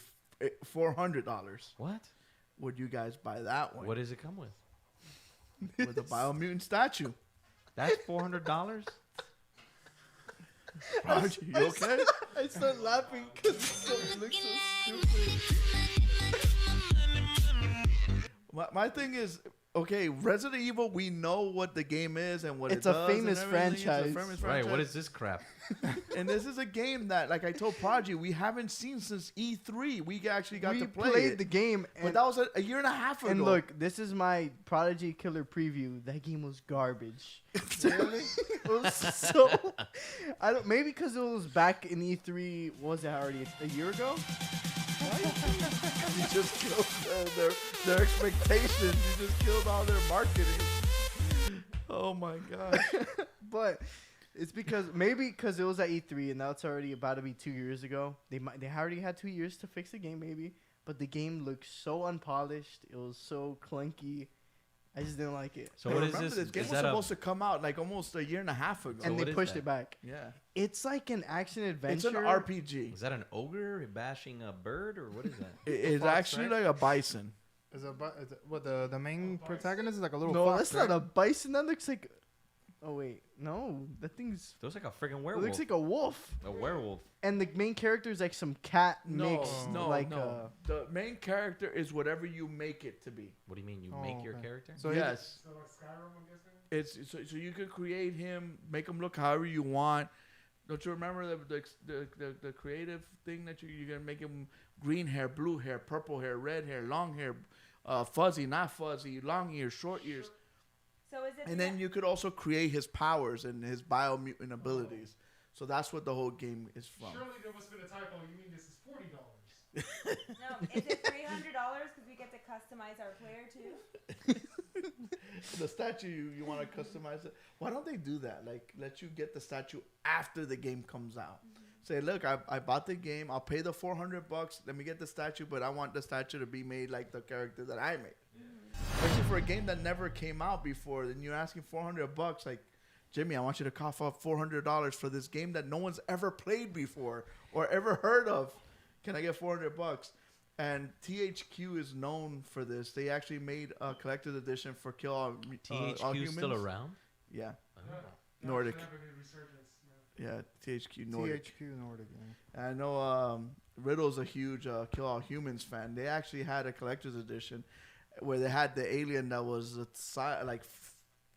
$400. What? Would you guys buy that one? What does it come with? With a Biomutant statue. That's $400. Roger, you okay? I start laughing because it looks so stupid. My thing is, okay, Resident Evil, we know what the game is and what It's it a does. famous and everything. franchise. It's a famous Right. franchise. What is this crap? And this is a game that, like I told Prodigy, we haven't seen since E3. We actually got We to play played it. the game, But and, that was a year and a half ago. and look, this is my Prodigy Killer preview. That game was garbage. Really? It was so. I don't. Maybe because it was back in E3. Was it already a year ago? you just killed their expectations. You just killed all their marketing. Oh my god. But it's because it was at E3 and that's already about to be 2 years ago. They already had 2 years to fix the game maybe, but the game looked so unpolished. It was so clunky. I just didn't like it. So what is Remember, this? game Is was that supposed to come out like almost a year and a half ago. And what they is pushed that? it back. Yeah. It's like an action adventure. It's an RPG. Is that an ogre bashing a bird or what is that? It's Fox, actually right? like a bison. Is what the main protagonist is like a little No, fox, that's right? not a bison. That looks like. Oh wait, no, that thing's. It looks like a freaking It werewolf. looks like a wolf. a werewolf. And the main character is like some cat mix. No, like no. The main character is whatever you make it to be. What do you mean? You Oh, make your okay. character? So Yes. So like Skyrim, I'm guessing. It's so you can create him, make him look however you want. Don't you remember the creative thing that you can make him green hair, blue hair, purple hair, red hair, long hair, fuzzy, not fuzzy, long ears, short ears, So is it? and then you could also create his powers and his biomutant abilities. So that's what the whole game is from. Surely there must have been a typo. You mean this is $40? No, is it $300 because we get to customize our player too? The statue you want to customize it. Why don't they do that? Like let you get the statue after the game comes out. Say, look, I bought the game. I'll pay the $400. Let me get the statue, but I want the statue to be made like the character that I made. Especially for a game that never came out before, then you're asking $400. Like, Jimmy, I want you to cough up $400 for this game that no one's ever played before or ever heard of. Can I get $400? And THQ is known for this. They actually made a collector's edition for Kill All THQ Humans. still around? Yeah, Oh. Nordic. Should have a resurgence. Yeah, THQ Nordic. THQ Nordic. Yeah. And I know Riddle's a huge Kill All Humans fan. They actually had a collector's edition where they had the alien that was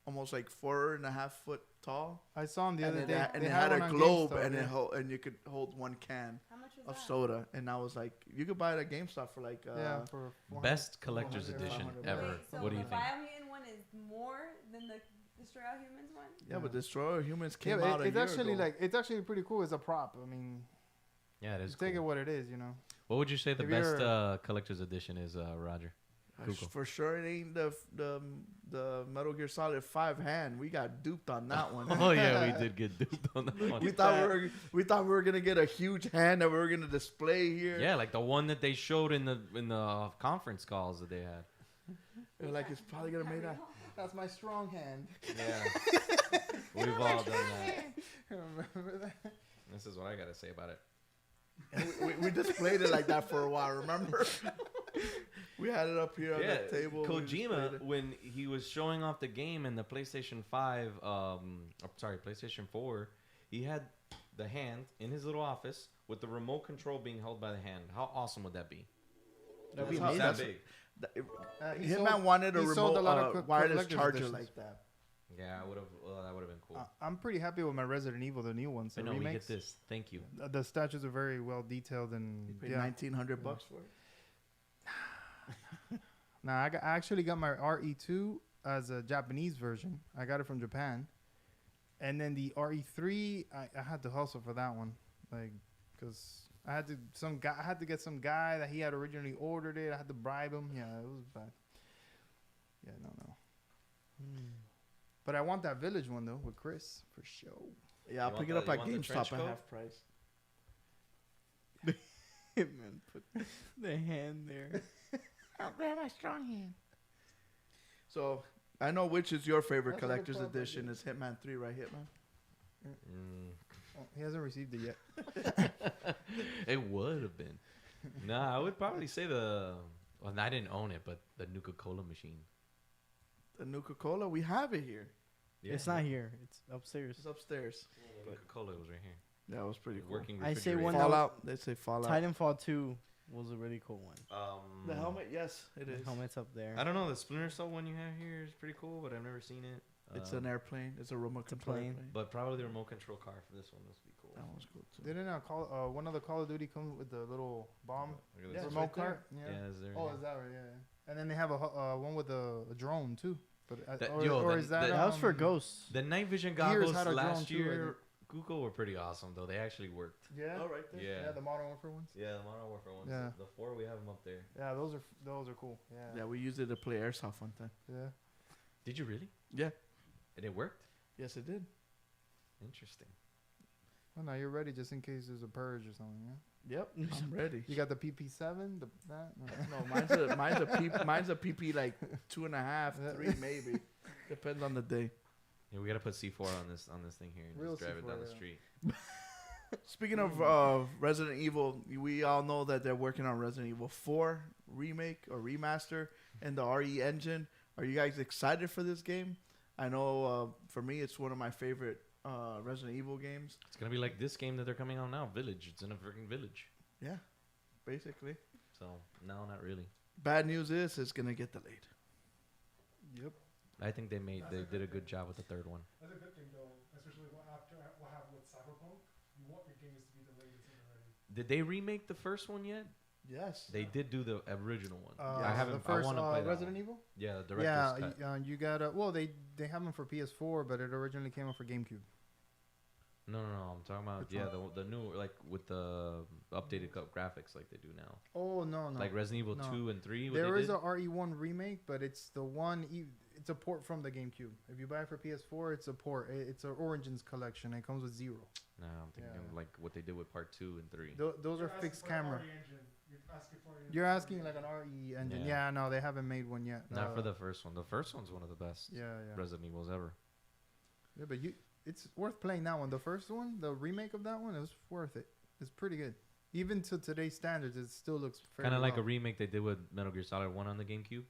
almost like 4.5 foot tall. I saw him the And other it, day. and They it had had one a on globe GameStop, and yeah. and you could hold one can How much was of that? soda. And I was like, you could buy it at GameStop for like Yeah, for 400. Best collector's 400. edition 500. ever. Wait, so What do you the think? Biomutant one is more than the Destroy All Humans one? yeah, but Destroyer Humans came Yeah, out but a it's year actually ago. like it's actually pretty cool as a prop. I mean, Yeah, it is. take it Cool. what it is, you know. What would you say the If best you're- collector's edition is, Roger? Google. For sure, it ain't the Metal Gear Solid 5 hand. We got duped on that one. Oh yeah, we did get duped on that one. We thought we were gonna get a huge hand that we were gonna display here. Yeah, like the one that they showed in the conference calls that they had. They're like it's probably gonna make that. That's my strong hand. Yeah, we've all done that. Remember that? This is what I gotta say about it. And we displayed it like that for a while. Remember? We had it up here on Yeah, the table. we displayed Kojima, it. when he was showing off the game in the PlayStation 5, PlayStation 4, he had the hand in his little office with the remote control being held by the hand. How awesome would that be? That'd be That's how- amazing. That that's- big. He His sold- man wanted a he sold remote a lot of wireless collector's charger editions. like that. Yeah, I would have. That would have been cool. I'm pretty happy with my Resident Evil, the new ones, I the know we get remakes. this. Thank you. The statues are very well detailed and You paid yeah. $1,900 for it. Nah, I actually got my RE2 as a Japanese version. I got it from Japan, and then the RE3, I had to hustle for that one, like, cause I had to get some guy that he had originally ordered it. I had to bribe him. Yeah, it was bad. Yeah, no. But I want that village one though with Chris for sure. Yeah, I'll You pick want it up the- at you want the GameStop trench at coat? half price. Man, put the hand there. I'll grab my strong hand. So I know which is your favorite That's a good collector's product, edition. yeah. Is Hitman 3, right, Hitman? Oh, he hasn't received it yet. It would have been. Nah, I would probably say the. Well, I didn't own it, but the Nuka-Cola machine. The Nuka-Cola, we have it here. Yeah. It's not here. It's upstairs. It's upstairs. Nuka-Cola was right here. Yeah, it was pretty cool. Working I say refrigerator. one that was- Fallout. They say Fallout. Titanfall 2 was a really cool one. The helmet, yes, it The is. helmet's up there. I don't know. The Splinter Cell one you have here is pretty cool, but I've never seen it. It's an airplane. It's a remote It's a control plane. airplane. But probably the remote control car for this one must be cool. That one's cool too. Didn't one of the Call of Duty come with the little bomb Look at Yeah, this. it's remote right there. cart? Yeah, is there? Oh, yeah. is that right? Yeah. And then they have a one with a drone too. But That- or, yo, or the- is that That was for um, Ghosts. The night vision Gears goggles had a drone last too, I year, Google were pretty awesome though. They actually worked. Yeah. Oh, right there. Yeah. Yeah, the Modern Warfare ones. Yeah, the Modern Warfare ones. Yeah. The 4 we have them up there. Yeah, those are cool. Yeah. Yeah, we used it to play airsoft one time. Yeah. Did you really? Yeah. And it worked. Yes, it did. Interesting. Oh no, you're ready just in case there's a purge or something. Yeah. Yep, I'm ready. You got the PP7, that. No. No, mine's a PP like 2.5, 3 maybe. Depends on the day. Yeah, we gotta put C4 on this thing here and Real just drive it C4, down the yeah. street. Speaking of Resident Evil, we all know that they're working on Resident Evil 4 remake or remaster and the RE engine. Are you guys excited for this game? I know for me, it's one of my favorite Resident Evil games. It's gonna be like this game that they're coming out now, Village. It's in a freaking village. Yeah, basically. So no, not really. Bad news is it's gonna get delayed. Yep. I think they did a good job with the third one. That's a good thing though, especially after what happened with Cyberpunk. You want your games to be delayed until they're ready. Did they remake the first one yet? Yes. They did do the original one. Yeah, I haven't. The first I want to play that Resident one. Evil. Yeah, the director's cut. Yeah, you got well, they have them for PS4, but it originally came out for GameCube. No. I'm talking about Which the new like with the updated graphics like they do now. Oh no. Like Resident Evil No. 2 and 3. There is a RE1 remake, but it's the one. It's a port from the GameCube. If you buy it for PS4, it's a port. It's an Origins collection. It comes with 0. No, I'm thinking Yeah. like what they did with part 2 and 3. Those are You're fixed asking for an camera. RE engine. You're asking for an You're asking RE like an RE engine. Yeah. Yeah, no, they haven't made one yet. Not for the first one. The first one's one of the best Yeah. Resident Evils ever. Yeah, but it's worth playing that one. The first one, the remake of that one, it was worth it. It's pretty good. Even to today's standards, it still looks Kind of like a well. remake they did with Metal Gear Solid 1 on the GameCube.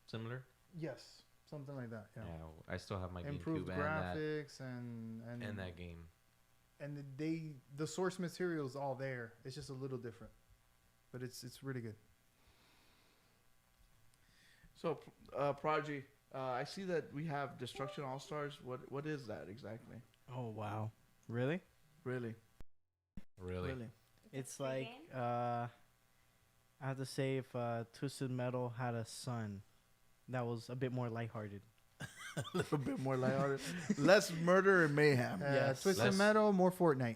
Similar. Yes, something like that. Yeah. I still have my Improved GameCube and graphics and that game. and the source material is all there. It's just a little different, but it's really good. So, Prodigy, I see that we have Destruction All Stars. What is that exactly? Oh wow, really? Really? Really? It's Free like game? I have to say if Twisted Metal had a son, that was a bit more lighthearted. A little bit more lighthearted. Less murder and mayhem. Yes. Twisted Less- Metal, more Fortnite.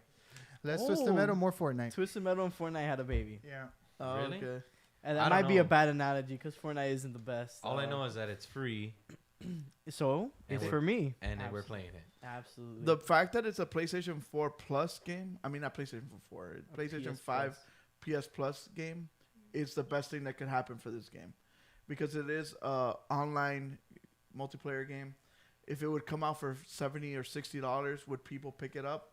Less Twisted Oh. Metal, more Fortnite. Twisted Metal and Fortnite had a baby, Yeah. Oh, Really? okay. and I that don't might be a know. bad analogy because Fortnite isn't the best. All I know is that it's free So And it's we're- for me. and we're Absolutely. playing it. Absolutely. The fact that it's a PlayStation 4 Plus game, I mean, not PlayStation 4, A PlayStation PS 5 Plus. PS Plus game, is the best thing that could happen for this game. Because it is a online multiplayer game. If it would come out for $70 or $60, would people pick it up?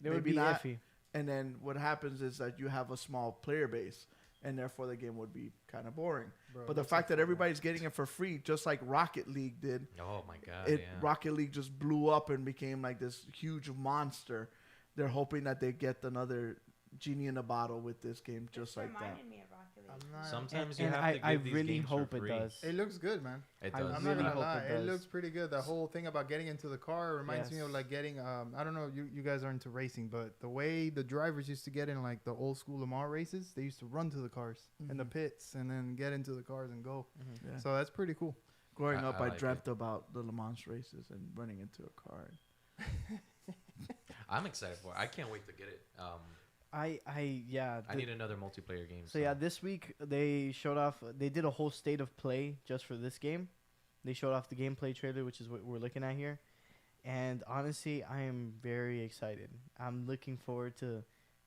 It would maybe be not. iffy. And then what happens is that you have a small player base, and therefore the game would be kind of boring. Bro, But the that's fact a that everybody's getting it for free, just like Rocket League did, Oh my god! it yeah. Rocket League just blew up and became like this huge monster. They're hoping that they get another genie in a bottle with this game, just like that. reminded me of Rocket League. I'm not, Sometimes And you have to give I these really games hope for it free. does. it looks good, man. It I does. I'm really not gonna hope lie. it It does. looks pretty good. The whole thing about getting into the car reminds me of Yes. like getting. I don't know. You guys are into racing, but the way the drivers used to get in like the old school Le Mans races, they used to run to the cars in the Mhm. pits and then get into the cars and go. Yeah. So that's pretty cool. Growing I- up, I I, like dreamt about the Le Mans races and running into a car. I'm excited for it. I can't wait to get it. Yeah. I need another multiplayer game. So yeah, this week they showed off. They did a whole state of play just for this game. They showed off the gameplay trailer, which is what we're looking at here. And honestly, I am very excited. I'm looking forward to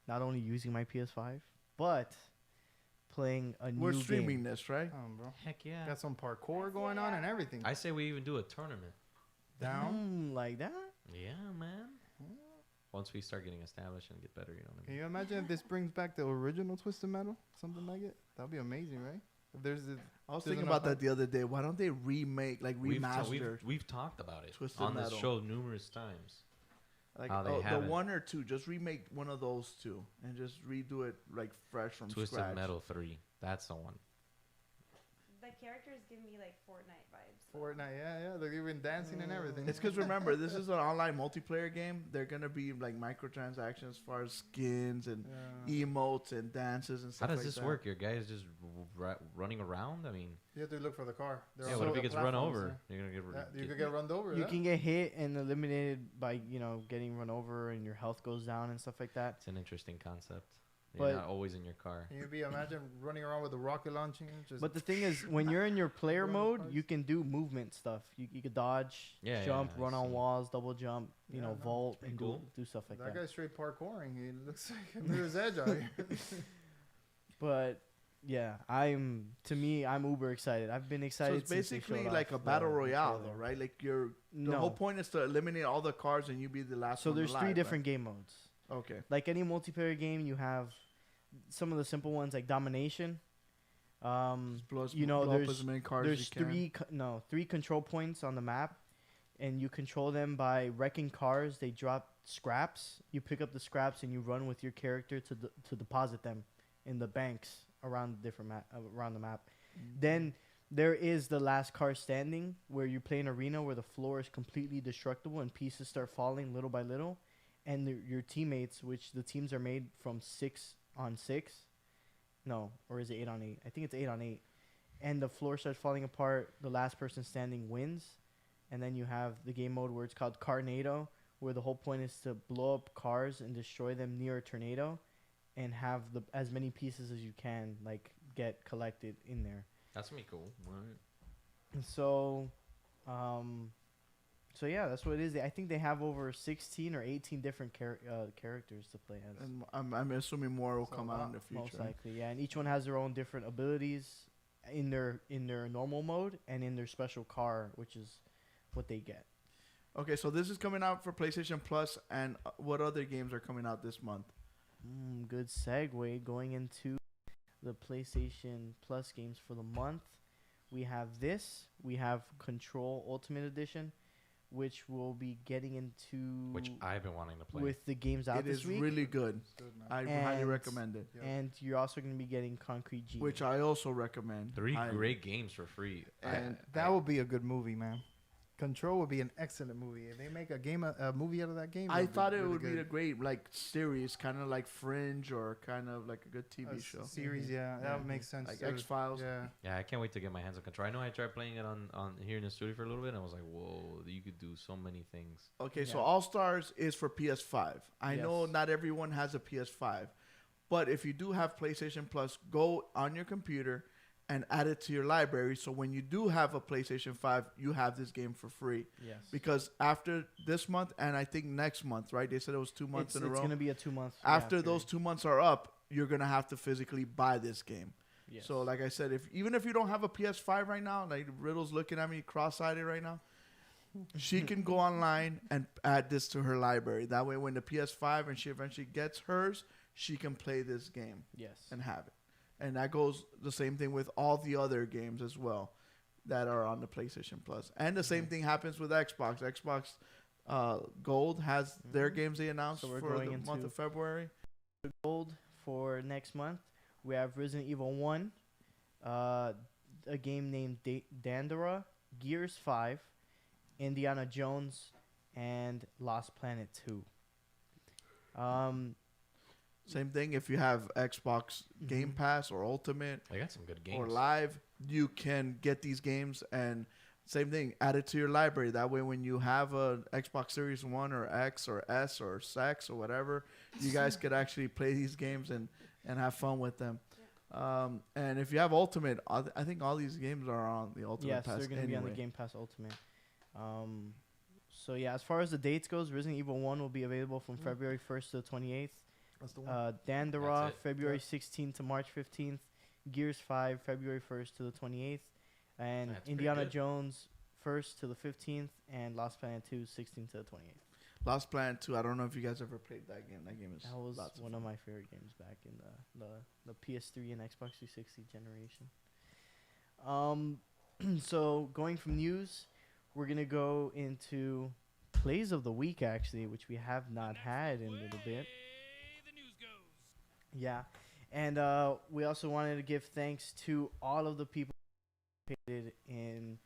not only using my PS5, but playing a new We're streaming game. this, right? Bro. Heck yeah. Got some parkour going on and everything. I say we even do a tournament. Down. Like that? Yeah, man. Once we start getting established and get better, you know what I Can mean? you imagine if this brings back the original Twisted Metal? Something like it? That'd be amazing, right? If there's a, I was There's thinking enough about that the other day. Why don't they remake, like remaster, We've talked about it Twisted on this Metal. show numerous times. like how they the haven't. one or two? Just remake one of those two and just redo it like fresh from Twisted scratch. Metal 3. That's the one. The characters give me like Fortnite vibes. Fortnite, yeah, they're even dancing and everything. It's because remember, this is an online multiplayer game. They're gonna be like microtransactions as far as skins and Yeah. emotes and dances and How stuff. does like this that. work? Your guy is just running around? I mean, You have to look for the car. They're yeah, on what if the he gets run platforms, over? You're going to Yeah, you could get run over. You yeah. can get hit and eliminated by getting run over, and your health goes down and stuff like that. It's an interesting concept. But- You're not always in your car. Can you be imagine running around with a rocket launching? Just But the thing is, when you're in your player Run the mode, cars. you can do movement stuff. You could dodge, Yeah, jump, yeah, run I on see. walls, double jump, Yeah, no, vault, pretty and cool. do stuff like that that. guy's straight parkouring. He looks like a Mirror's Edge out here. But yeah, I'm uber excited. I've been So excited. it's since they basically showed like off a battle the royale, trailer. though, right? Like the No. whole point is to eliminate all the cars and you be the last So one there's alive, three right? different game modes. Okay. Like any multiplayer game, you have some of the simple ones like domination. Blow as- You know, blow up there's- as many cars as There's you can. three control points on the map, and you control them by wrecking cars. They drop scraps. You pick up the scraps and you run with your character to deposit them in the banks around the different around the map. Then there is the last car standing, where you play an arena where the floor is completely destructible and pieces start falling little by little, and your teammates, which the teams are made from 6-on-6. No, or is it 8-on-8? I think it's 8-on-8. And the floor starts falling apart. The last person standing wins. And then you have the game mode where it's called Carnado, where the whole point is to blow up cars and destroy them near a tornado, and have as many pieces as you can get collected in there. That's going to be cool. Right. And so, so yeah, that's what it is. I think they have over 16 or 18 different characters to play as. And I'm assuming more will So come out in the future. Most likely, yeah. And each one has their own different abilities in their normal mode and in their special car, which is what they get. Okay, so this is coming out for PlayStation Plus, and what other games are coming out this month? Good segue going into the PlayStation Plus games for the month. We have this. We have Control Ultimate Edition, which we'll be getting into Which I've been wanting to play. with the games out It this is week. really good. It's good, man. I highly And- recommend it, Yep. And you're also going to be getting Concrete Genie. which I also recommend. Three highly. great games for free. And That would be a good movie, man. Control would be an excellent movie. If they make a movie out of that game, I it'd be thought it really would be good. a great series, kind of like Fringe or kind of like a good TV show. series. Yeah, that would make sense. Like too. X-Files. Yeah, Yeah, I can't wait to get my hands on Control. I know I tried playing it on here in the studio for a little bit, and I was like, whoa, you could do so many things. Okay, so Yeah. All Stars is for PS5. I know Yes. not everyone has a PS5, but if you do have PlayStation Plus, go on your computer and add it to your library. So when you do have a PlayStation 5, you have this game for free. yes. Because after this month and I think next month, right? They said it was 2 months in a It's row. going to be a 2-month. After those 2 months are up, you're gonna have to physically buy this game. Yes. So like I said, even if you don't have a PS5 right now, like Riddle's looking at me cross-eyed right now, she can go online and add this to her library. That way, when the PS5 and she eventually gets hers, she can play this game Yes. and have it. And that goes the same thing with all the other games as well that are on the PlayStation Plus. And the same thing happens with Xbox. Xbox Gold has their games they announced So we're for going the month into- of February. Gold for next month. We have Resident Evil 1, a game named Dandara, Gears 5, Indiana Jones, and Lost Planet 2. Same thing if you have Xbox Game Pass or Ultimate I got some good games. or Live, you can get these games and Same thing. Add it to your library. That way, when you have a Xbox Series One or X or S or Sex or whatever, you guys could actually play these games and have fun with them. And if you have Ultimate, I think all these games are on the Ultimate Pass. Yes, they're going to be on the Game Pass Ultimate. So yeah, as far as the dates goes, Resident Evil 1 will be available from February 1st to the 28th. That's the one. Dandara, That's it. February 16th to March 15th. Gears 5, February 1st to the 28th. And That's pretty Indiana good. Jones 1st to the 15th. And Lost Planet 2, 16th to the 28th. Lost Planet 2. I don't know if you guys ever played that game. That game is That was lots one fun. of my favorite games back in the PS3 and Xbox 360 generation. So going from news, we're gonna go into plays of the week actually, which we have not had in a little bit. Yeah, and we also wanted to give thanks to all of the people who participated in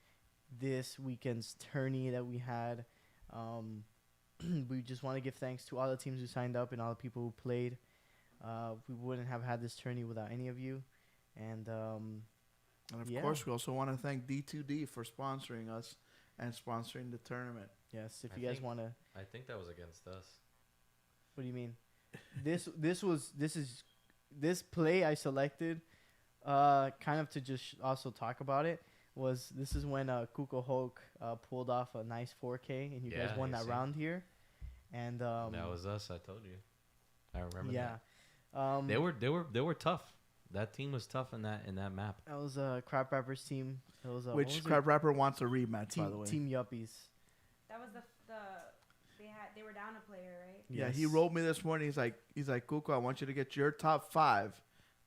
this weekend's tourney that we had. We just want to give thanks to all the teams who signed up and all the people who played. We wouldn't have had this tourney without any of you. And And of yeah. course, we also want to thank D2D for sponsoring us and sponsoring the tournament. yes, if I you guys think- want to, I think that was against us. what do you mean? This play I selected, kind of to just also talk about it. This is when Kuko Hulk pulled off a nice 4K and you guys Yeah, won you that see. round here. And That was us. I told you. I remember yeah. that. They were tough. That team was tough in that map. That was a Crap Rappers team. It was what Which was Crab Rapper wants a rematch, team, by the way. Team Yuppies. That was they were down a player, right? Yeah, he Yes. wrote me this morning. He's like, Kuko, I want you to get your top 5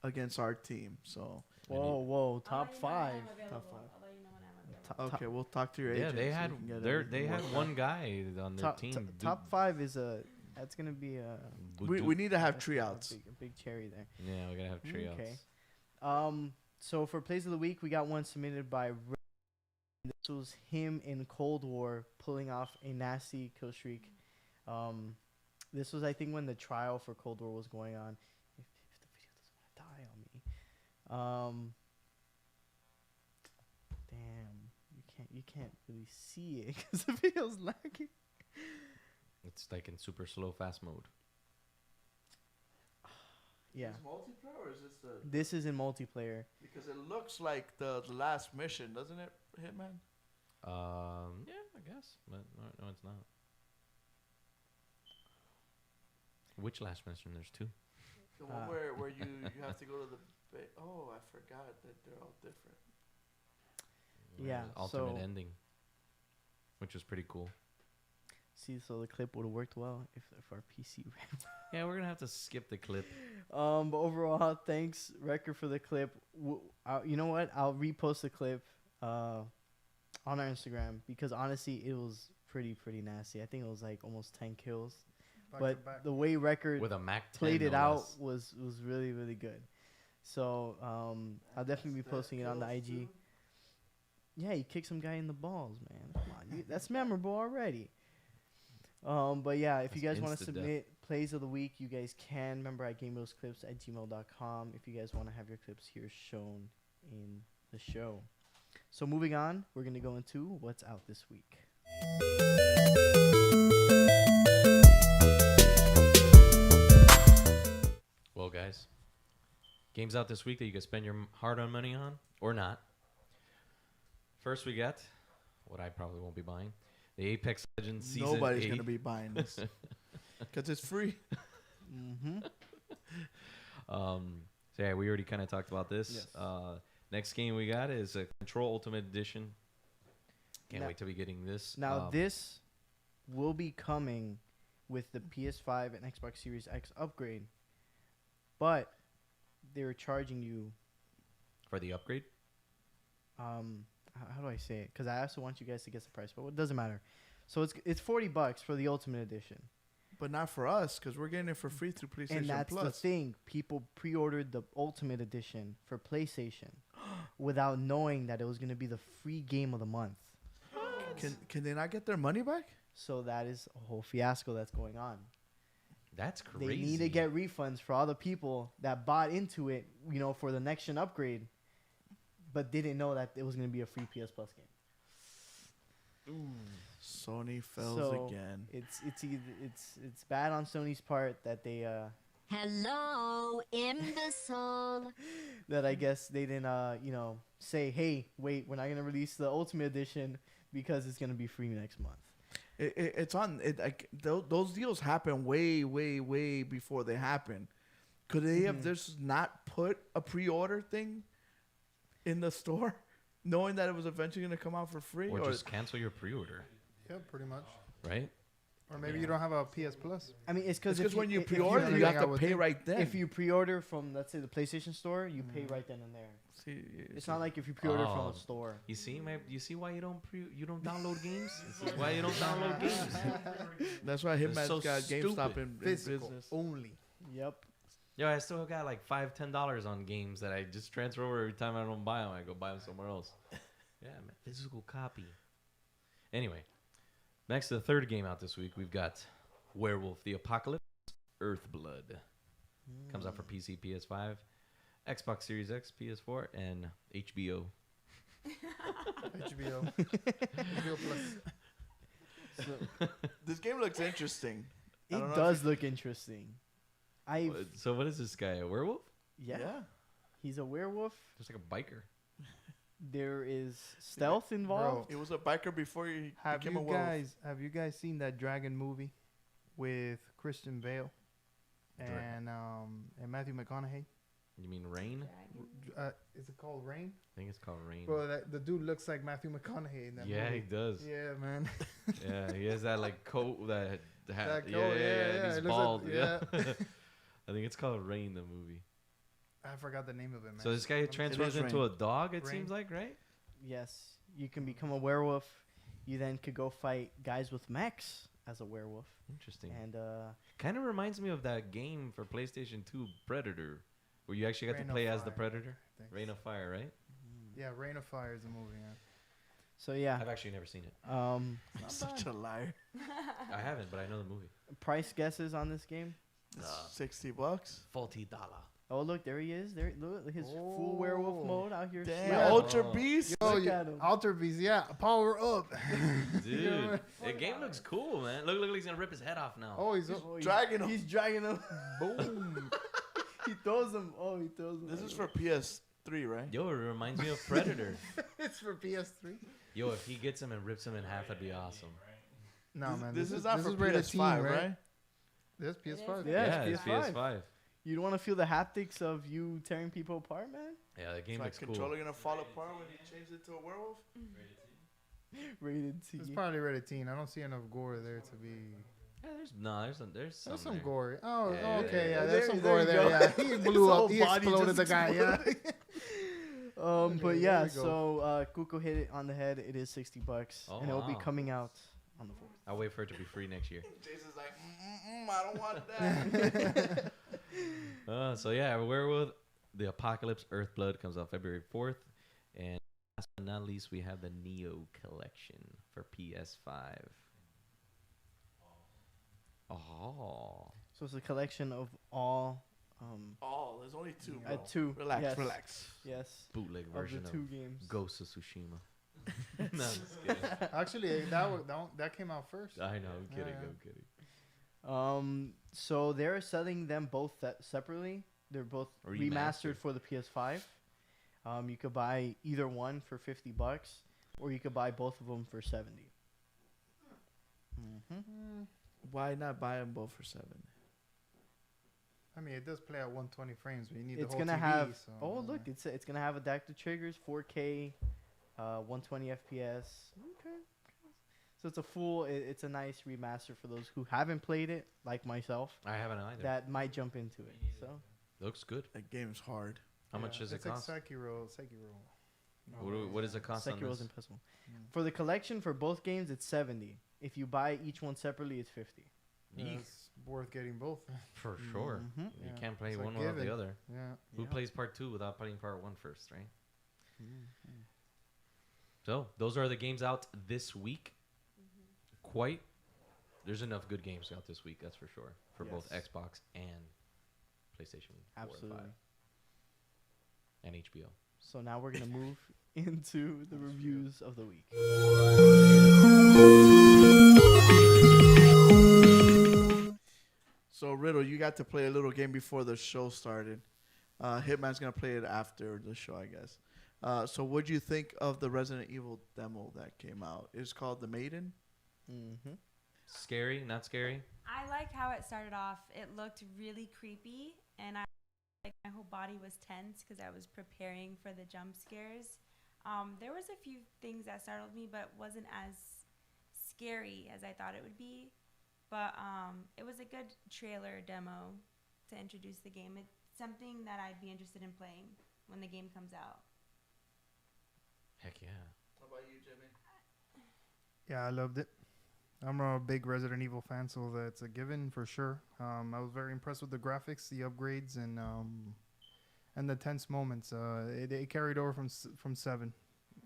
against our team. So, Whoa, I'll top let you know when 5. I'm Top available. 5. I'll let you know when I'm available. okay, we'll talk to your Yeah, agent. they so had we can get they everything had worked one out. guy on their team. Top 5 is that's gonna be a We need to have that's tryouts. a big cherry there. Yeah, we're gonna have trios. Okay. So for plays of the week, we got one submitted by Ray. This was him in Cold War pulling off a nasty kill streak. This was, I think, when the trial for Cold War was going on. If the video doesn't want to die on me. Damn, you can't really see it because the video's lagging. It's like in super slow fast mode. Yeah, Is this multiplayer or is this the? this is in multiplayer. Because it looks like the last mission, doesn't it, Hitman? Yeah, I guess, but no, it's not. Which last mission? There's 2. The one where you have to go to the. Oh, I forgot that they're all different. Yeah, Ultimate so- ending, which was pretty cool. See, so the clip would have worked well if our PC ran. Yeah, we're gonna have to skip the clip. But overall, thanks, Record, for the clip. You know what? I'll repost the clip on our Instagram because honestly, it was pretty nasty. I think it was like almost 10 kills. Back to But back. the way Record With a Mac 10, played it no out less. was really good. So I'll definitely be posting it on the IG. Yeah, you kicked some guy in the balls, man. Come on, that's memorable already. But yeah, if you That's guys want to insta-death. submit plays of the week, you guys can. Remember at GamebrosClips@gmail.com if you guys want to have your clips here shown in the show. So moving on, we're going to go into what's out this week. Well, guys, games out this week that you can spend your hard-earned money on or not. First, we got what I probably won't be buying: the Apex Legends Season Nobody's 8. gonna be buying this because it's free. Mm-hmm. So yeah, we already kind of talked about this. Yes. Next game we got is a Control Ultimate Edition. Can't Now- wait to be getting this. Now, this will be coming with the PS5 and Xbox Series X upgrade, but they're charging you for the upgrade. how do I say it? Because I also want you guys to guess the price, but it doesn't matter. So it's $40 for the Ultimate Edition, But not for us because we're getting it for free through PlayStation and that's the Plus. thing. People pre-ordered the Ultimate Edition for PlayStation without knowing that it was going to be the free game of the month. Can they not get their money back? So that is a whole fiasco that's going on. That's crazy. They need to get refunds for all the people that bought into it, for the next gen upgrade, but didn't know that it was going to be a free PS Plus game. Sony fails So, again. It's bad on Sony's part that they Hello, imbecile. that I guess they didn't say, hey, wait, we're not gonna release the Ultimate Edition because it's gonna be free next month. It's on it. Like those deals happen way before they happen. Could they have just not put a pre-order thing in the store, knowing that it was eventually going to come out for free? Or just cancel your pre-order, Yeah, pretty much. right? Or maybe you don't have a PS Plus. I mean, it's because when you if you pre-order, pre- you have I to would pay think. right then. if you pre-order from, let's say, the PlayStation Store, you pay right then and there. See, It's not like if you pre-order from Oh. a store. You see, you see why you don't download games? This is why you don't download games. that's why Hitman's so got GameStop stupid. in Physical business. only. Yep. Yo, I still got like $5-10 on games that I just transfer over every time I don't buy them. I go buy them somewhere else. Yeah, man, physical copy. Anyway, next to the third game out this week, we've got Werewolf the Apocalypse Earthblood. Comes out for PC, PS5, Xbox Series X, PS4, and HBO. HBO. HBO Plus. So, This game looks interesting. I it don't know does look interesting. So what is this guy? A werewolf? Yeah. He's a werewolf. Just like a biker. There is stealth involved. It was a biker before he Have became you a werewolf. guys seen that Dragon movie with Christian Bale and Matthew McConaughey? You mean Rain? Is it called Rain? I think it's called Rain. Bro, the dude looks like Matthew McConaughey in that Yeah, movie. he does. Yeah, man. Yeah, he has that like coat, that hat. That Yeah, coat, and it he's looks bald. like- yeah. yeah. I think it's called Rain, the movie. I forgot the name of it, man. So this guy transfers is into Rain. a dog, it Rain. seems like, right? Yes. You can become a werewolf. You then could go fight guys with mechs as a werewolf. Interesting. And Kind of reminds me of that game for PlayStation 2, Predator, where you actually got Rain to of play as the Fire, Predator. I think. Rain of Fire, right? Yeah, Rain of Fire is the movie, yeah. so yeah. I've actually never seen it. Such a liar. I haven't, but I know the movie. Price guesses on this game. $60. $40. Oh, look, there he is. There, look, his full werewolf mode out here. Damn, sweating. Ultra Oh. Beast. Yo, Look at him. Alter Beast, yeah, power up. Dude, the game looks cool, man. Look, he's gonna rip his head off now. Oh, he's Oh, Dragging him. He's dragging him. boom. He throws him. Oh, he throws him. This is for PS3, right? Yo, it reminds me of Predator. It's for PS3. Yo, if he gets him and rips him in half, that'd be awesome. No, man. This is not for rated PS5, teen, right? This PS5. Yeah, it's it's PS5. PS5. You don't want to feel the haptics of you tearing people apart, man? Yeah, the game Is looks my cool. controller gonna fall apart when he changes it to a werewolf? Rated T. It's probably rated teen. I don't see enough gore there to be. Yeah, there's some There's some there. gore. Oh, Yeah, okay, yeah, yeah. There- There's some there gore you there. go. Yeah, he blew His up. whole He body exploded just the guy. Yeah. But Okay, yeah, there we go. so Kuko hit it on the head. It is $60, Oh, and it will be wow. coming out on the 4th. I'll wait for it to be free next year. Jason's like, I don't want that. So yeah, Werewolf the Apocalypse Earthblood comes out February 4th. And last but not least, we have the Neo Collection for PS5. Oh. So it's a collection of all Oh, there's only two, bro. two. Relax, yes. relax. Yes. Bootleg Of version the of two games. Ghost of Tsushima. No, I'm just kidding. Actually, that came out first. I know, I'm kidding, Yeah. I'm kidding. So they're selling them both separately. They're both remastered Remastered. for the PS5. You could buy either one for $50, or you could buy both of them for $70. Mm-hmm. Why not buy them both for $7? I mean, it does play at 120 frames, but you need It's the whole gonna TV. have. So, Oh, look! It's gonna have adaptive triggers, 4K, 120 FPS. Okay. So it's a full. It's a nice remaster for those who haven't played it, like myself, I haven't either. that might jump into it. So Looks good. That game's hard. How much does it it's cost? Like Sekiro. What does it cost on Sekiro's this? impossible. For the collection for both games, it's 70. If you buy each one separately, it's 50. Yeah, Yeek. it's worth getting both. For sure. Mhm. You Yeah, can't play it's a one without the given. other. Yeah. Who Yeah. plays part 2 without playing part 1 first, right? Mm-hmm. So those are the games out this week. There's enough good games out this week, that's for sure, for both Yes. Xbox and PlayStation 4 Absolutely. and 5 and HBO. So now we're gonna move into the reviews of the week. you got to play a little game before the show started. Hitman's gonna play it after the show, I guess. So what'd you think of the Resident Evil demo that came out? It's called The Maiden. Mm-hmm. Scary, not scary. I like how it started off. It looked really creepy, and I like my whole body was tense because I was preparing for the jump scares. There was a few things that startled me, but wasn't as scary as I thought it would be. But it was a good trailer demo to introduce the game. It's something that I'd be interested in playing when the game comes out. Heck yeah. What about you, Jimmy? Yeah, I loved it. I'm a big Resident Evil fan, so that's a given for sure. I was very impressed with the graphics, the upgrades, and the tense moments. It carried over from 7.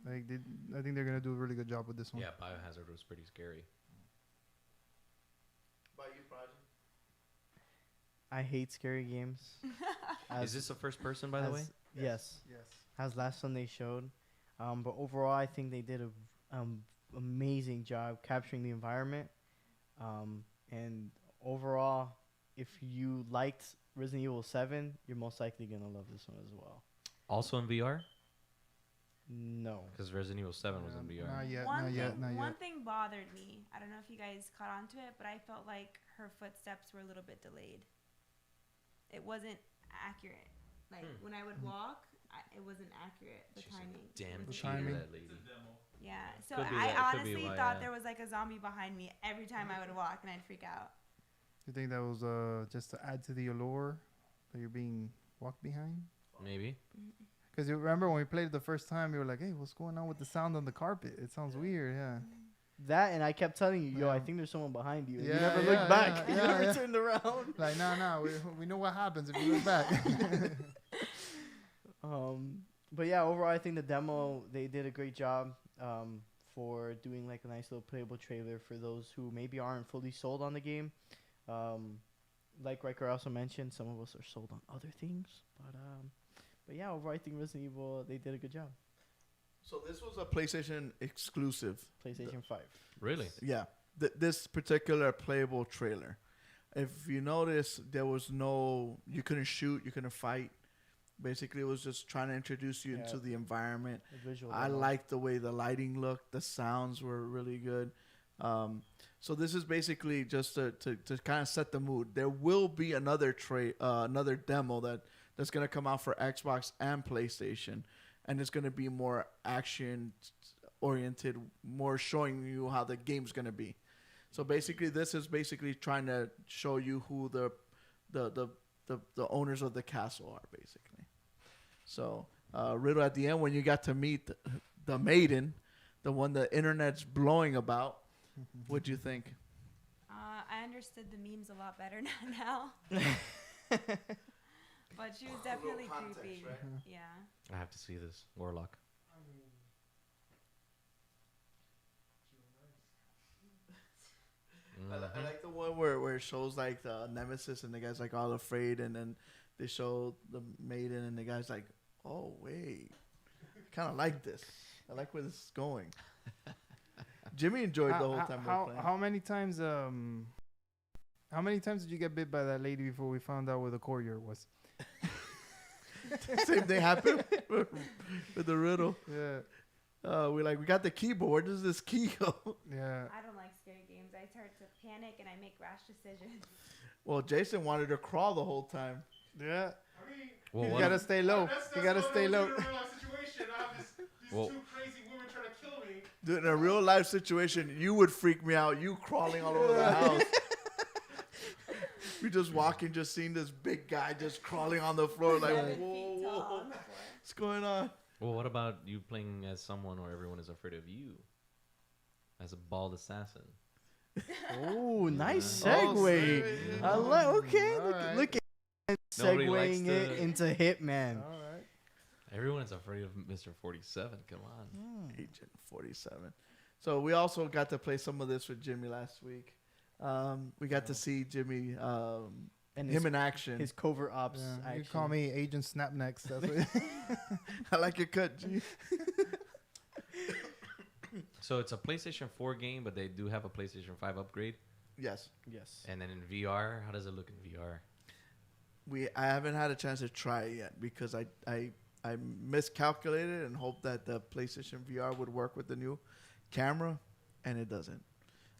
I think they're gonna do a really good job with this one. Yeah, Biohazard was pretty scary. What about you, Project? I hate scary games. Is this a first person, by the way? Yes. Yes. As last one they showed. But overall, I think they did a amazing job capturing the environment. And overall, if you liked Resident Evil 7, you're most likely going to love this one as well. Also in VR? No. Because Resident Evil 7 was in VR. Not yet. One thing bothered me. I don't know if you guys caught on to it, but I felt like her footsteps were a little bit delayed. It wasn't accurate. Like when I would walk, it wasn't accurate. The She's timing. a damn was cheater, timing. that lady. Yeah. So Could be I that- could be honestly why, thought yeah. there was like a zombie behind me every time I would walk, and I'd freak out. You think that was just to add to the allure that you're being walked behind? Maybe. Because you remember when we played it the first time, you were like, "Hey, what's going on with the sound on the carpet? It sounds weird." Yeah. That, and I kept telling you, yo, I Yeah. think there's someone behind you. And Yeah, you never yeah, looked back. yeah, You yeah, never yeah. turned around. Like, no, we know what happens if you look back. But yeah, overall, I think the demo, they did a great job for doing like a nice little playable trailer for those who maybe aren't fully sold on the game. Like Riker also mentioned, some of us are sold on other things. But yeah, overall, I think Resident Evil, they did a good job. So this was a PlayStation exclusive. PlayStation 5. Really? Yeah, this particular playable trailer. If you notice, there was no, you couldn't shoot, you couldn't fight. Basically, it was just trying to introduce you into the environment. A visual I demo. liked the way the lighting looked. The sounds were really good. So this is basically just to kind of set the mood. There will be another demo that's going to come out for Xbox and PlayStation. And it's going to be more action-oriented, more showing you how the game's going to be. So basically, this is basically trying to show you who the owners of the castle are, basically. So, Riddle, at the end, when you got to meet the maiden, the one the internet's blowing about, what'd you think? I understood the memes a lot better now. But she was definitely context, creepy. right? Yeah. I have to see this. Warlock. I mean, she was nice. I like the one where it shows like the nemesis and the guy's like all afraid, and then they show the maiden and the guy's like, oh wait, I kind of like this. I like where this is going. Jimmy enjoyed the whole time we were playing. How many times? How many times did you get bit by that lady before we found out where the courier was? Same thing happened with the riddle. Yeah. We got the keyboard. Where does this key go? Yeah. I don't like scary games. I start to panic and I make rash decisions. Well, Jason wanted to crawl the whole time. Yeah. I mean, Well, You what gotta stay low. that's You gotta what stay I low. was in a real life situation. I have these Well- two crazy women trying to kill me. Dude, in a real life situation, you would freak me out. You crawling all over the house. We just walking, just seeing this big guy just crawling on the floor, like, 7 whoa, feet whoa, tall whoa, on the floor. what's going on? Well, what about you playing as someone where everyone is afraid of you? As a bald assassin. Oh, nice Oh, segue. segue. I like. Okay, Alright. look at Nobody likes segueing it to- into Hitman. All right. Everyone is afraid of Mr. 47. Come on. Agent 47. So we also got to play some of this with Jimmy last week. We got to see Jimmy, And him in action. his covert ops Yeah, action. you call me Agent Snapnecks. That's what. I like your cut, G. So it's a PlayStation 4 game, but they do have a PlayStation 5 upgrade. Yes. Yes. And then in VR, how does it look in VR? I haven't had a chance to try it yet because I miscalculated and hoped that the PlayStation VR would work with the new camera, and it doesn't.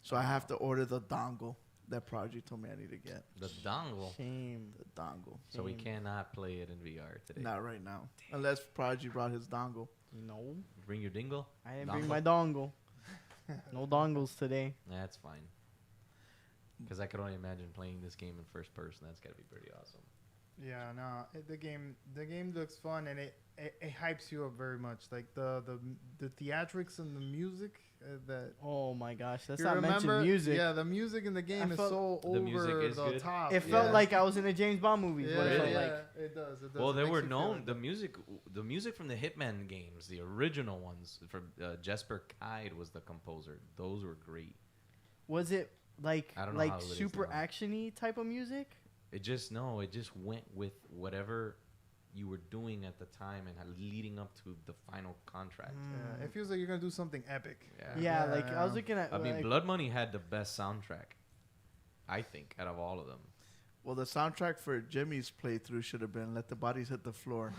So I have to order the dongle that Prodigy told me I need to get. The dongle. Shame. The dongle. So we cannot play it in VR today. Not right now, unless Prodigy brought his dongle. No. Bring your dingle. I didn't bring my dongle. No dongles today. That's fine. Because I could only imagine playing this game in first person. That's got to be pretty awesome. Yeah, no, the game looks fun, and it hypes you up very much. Like the theatrics and the music that. Oh my gosh, let's You not mention remember? music. Yeah, the music in the game is so The music over is the good. top. It felt like I was in a James Bond movie. Yeah, What it felt yeah, like. it does. It does. Well, It they makes were you feel known. like The music from the Hitman games, the original ones from Jesper Kide was the composer. Those were great. Was it like I don't know how it is super now. actiony type of music? It just went with whatever you were doing at the time and leading up to the final contract. Yeah, it feels like you're gonna do something epic. Yeah, like I was looking at. I mean, like, Blood Money had the best soundtrack, I think, out of all of them. Well, the soundtrack for Jimmy's playthrough should have been "Let the Bodies Hit the Floor."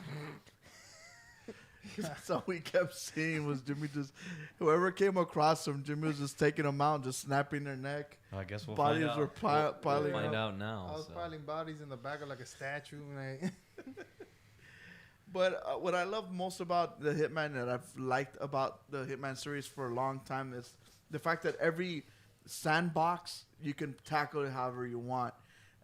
That's all we kept seeing was Jimmy just, whoever came across him, Jimmy was just taking them out, just snapping their neck. I guess we'll Bodies find out. were piling We'll find up. out now. I was so. piling bodies in the back of like a statue. Like But what I love most about the Hitman that I've liked about the Hitman series for a long time is the fact that every sandbox you can tackle it however you want.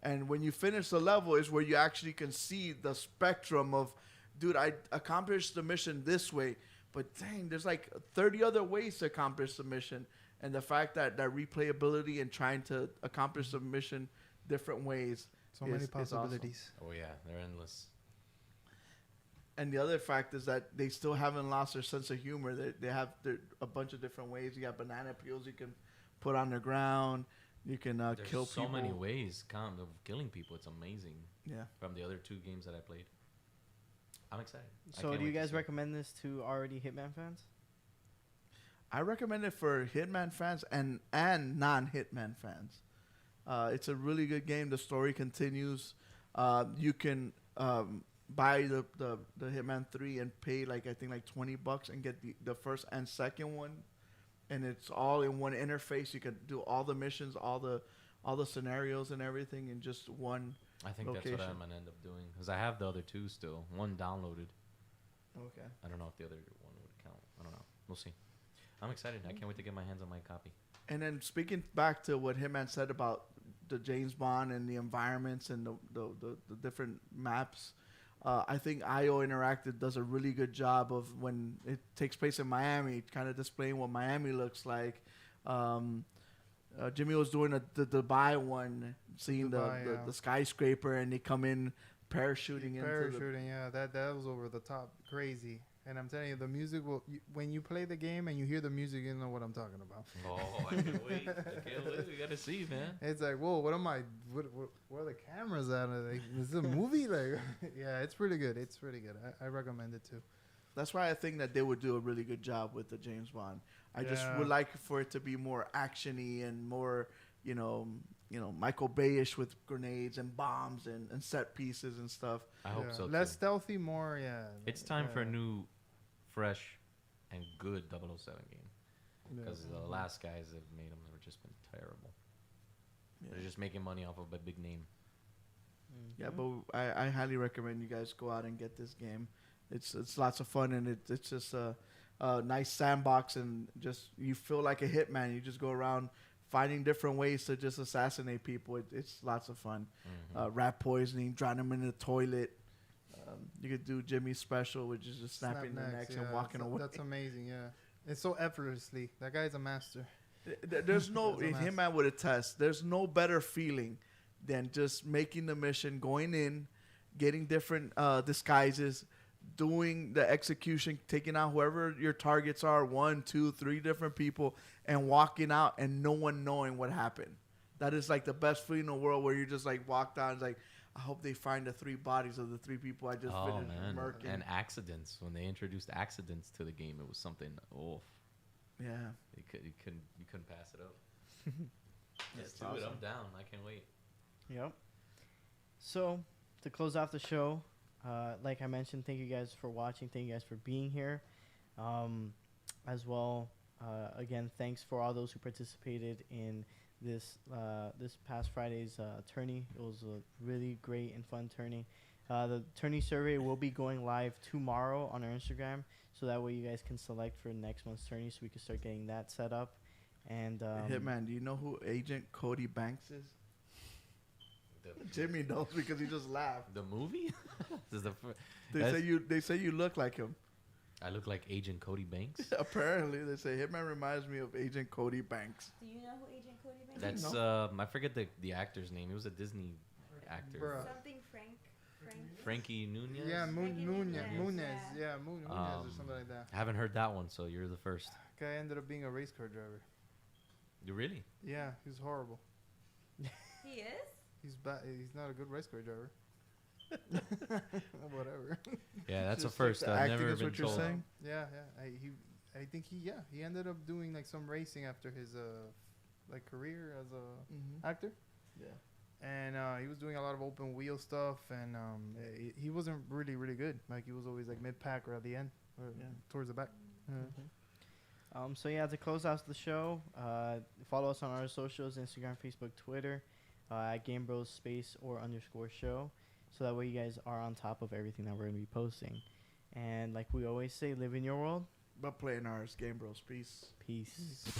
And when you finish the level is where you actually can see the spectrum of, dude, I accomplished the mission this way, but dang, there's like 30 other ways to accomplish the mission. And the fact that replayability and trying to accomplish the mission different ways. so many is awesome. possibilities. Oh yeah, they're endless. And the other fact is that they still haven't lost their sense of humor. They have a bunch of different ways. You got banana peels you can put on the ground. You can There's kill so people. many ways of killing people. It's amazing. Yeah. From the other two games that I played. I'm excited. I So, can't do you wait to guys see it. recommend this to already Hitman fans? I recommend it for Hitman fans and non-Hitman fans. It's a really good game. The story continues. You can buy the Hitman 3 and pay I think like $20 and get the first and second one, and it's all in one interface. You can do all the missions, all the scenarios and everything in just one. I think location. that's what I'm gonna end up doing because I have the other two still. One downloaded. Okay. I don't know if the other one would count. I don't know. We'll see. I'm excited. I can't wait to get my hands on my copy. And then speaking back to what Hitman said about the James Bond and the environments and the different maps, I think IO Interactive does a really good job of when it takes place in Miami, kind of displaying what Miami looks like. Jimmy was doing the Dubai one, seeing Dubai, yeah. the skyscraper, and they come in parachuting into Parachuting, yeah, that was over the top, crazy. And I'm telling you, the music when you play the game and you hear the music, you know what I'm talking about. Oh, I can't wait. I can't wait. We gotta see, man. It's like, whoa, what am I? Where are the cameras at? Like, is this a movie? Like, yeah, it's really good. It's really good. I recommend it too. That's why I think that they would do a really good job with the James Bond. I just Yeah. would like for it to be more actiony and more, Michael Bay-ish with grenades and bombs and set pieces and stuff. I hope so. Less too. stealthy, more, yeah. It's time for a Yeah. new, fresh, and good 007 game. Yeah. Because the last guys that made them have just been terrible. They're just making money off of a big name. Yeah, but I highly recommend you guys go out and get this game. It's lots of fun, and it's just a nice sandbox, and just you feel like a hitman. You just go around finding different ways to just assassinate people. It's lots of fun. Rat poisoning, drown them in the toilet. You could do Jimmy's special, which is just snapping their necks and walking away. That's amazing, yeah. It's so effortlessly. That guy's a master. There's no, That's a mess. him man would attest, there's no better feeling than just making the mission, going in, getting different disguises, doing the execution, taking out whoever your targets are, 1, 2, 3 different people, and walking out and no one knowing what happened. That is like the best feeling in the world, where you just like walk down, it's like, I hope they find the 3 bodies of the 3 people I just finished murking. And accidents. When they introduced accidents to the game, it was something. Oh, Yeah. you couldn't pass it up. That's Let's do it. I'm down. I can't wait. Yep. So, to close off the show, like I mentioned, thank you guys for watching. Thank you guys for being here. As well, again, thanks for all those who participated in this past Friday's tourney. It was a really great and fun tourney. The tourney survey will be going live tomorrow on our Instagram, so that way you guys can select for next month's tourney, so we can start getting that set up. And Hitman, do you know who Agent Cody Banks is? Jimmy knows because he just laughed. The movie? This is the They say you look like him. I look like Agent Cody Banks. Apparently, they say Hitman reminds me of Agent Cody Banks. Do you know who Agent Cody Banks is? That's I forget the actor's name. He was a Disney actor. Bruh. Something Frank. Frankie Nunez. Yeah, Frankie Munez. Nunez, Yeah, Munez or something like that. I haven't heard that one, so you're the first. Guy ended up being a race car driver. You really? Yeah, he's horrible. He is? He's bad. He's not a good race car driver. Whatever. Yeah, that's a Just first. the I've acting never is been what you're told. saying? Yeah. I think he ended up doing like some racing after his like career as a actor. Yeah. And he was doing a lot of open wheel stuff, and he wasn't really good. Like he was always like mid pack or at the end, or towards the back. So yeah, to close out the show, follow us on our socials: Instagram, Facebook, Twitter, at Gamebros _show. So that way you guys are on top of everything that we're gonna be posting. And like we always say, live in your world, But playing ours, Gamebros. Peace. Peace.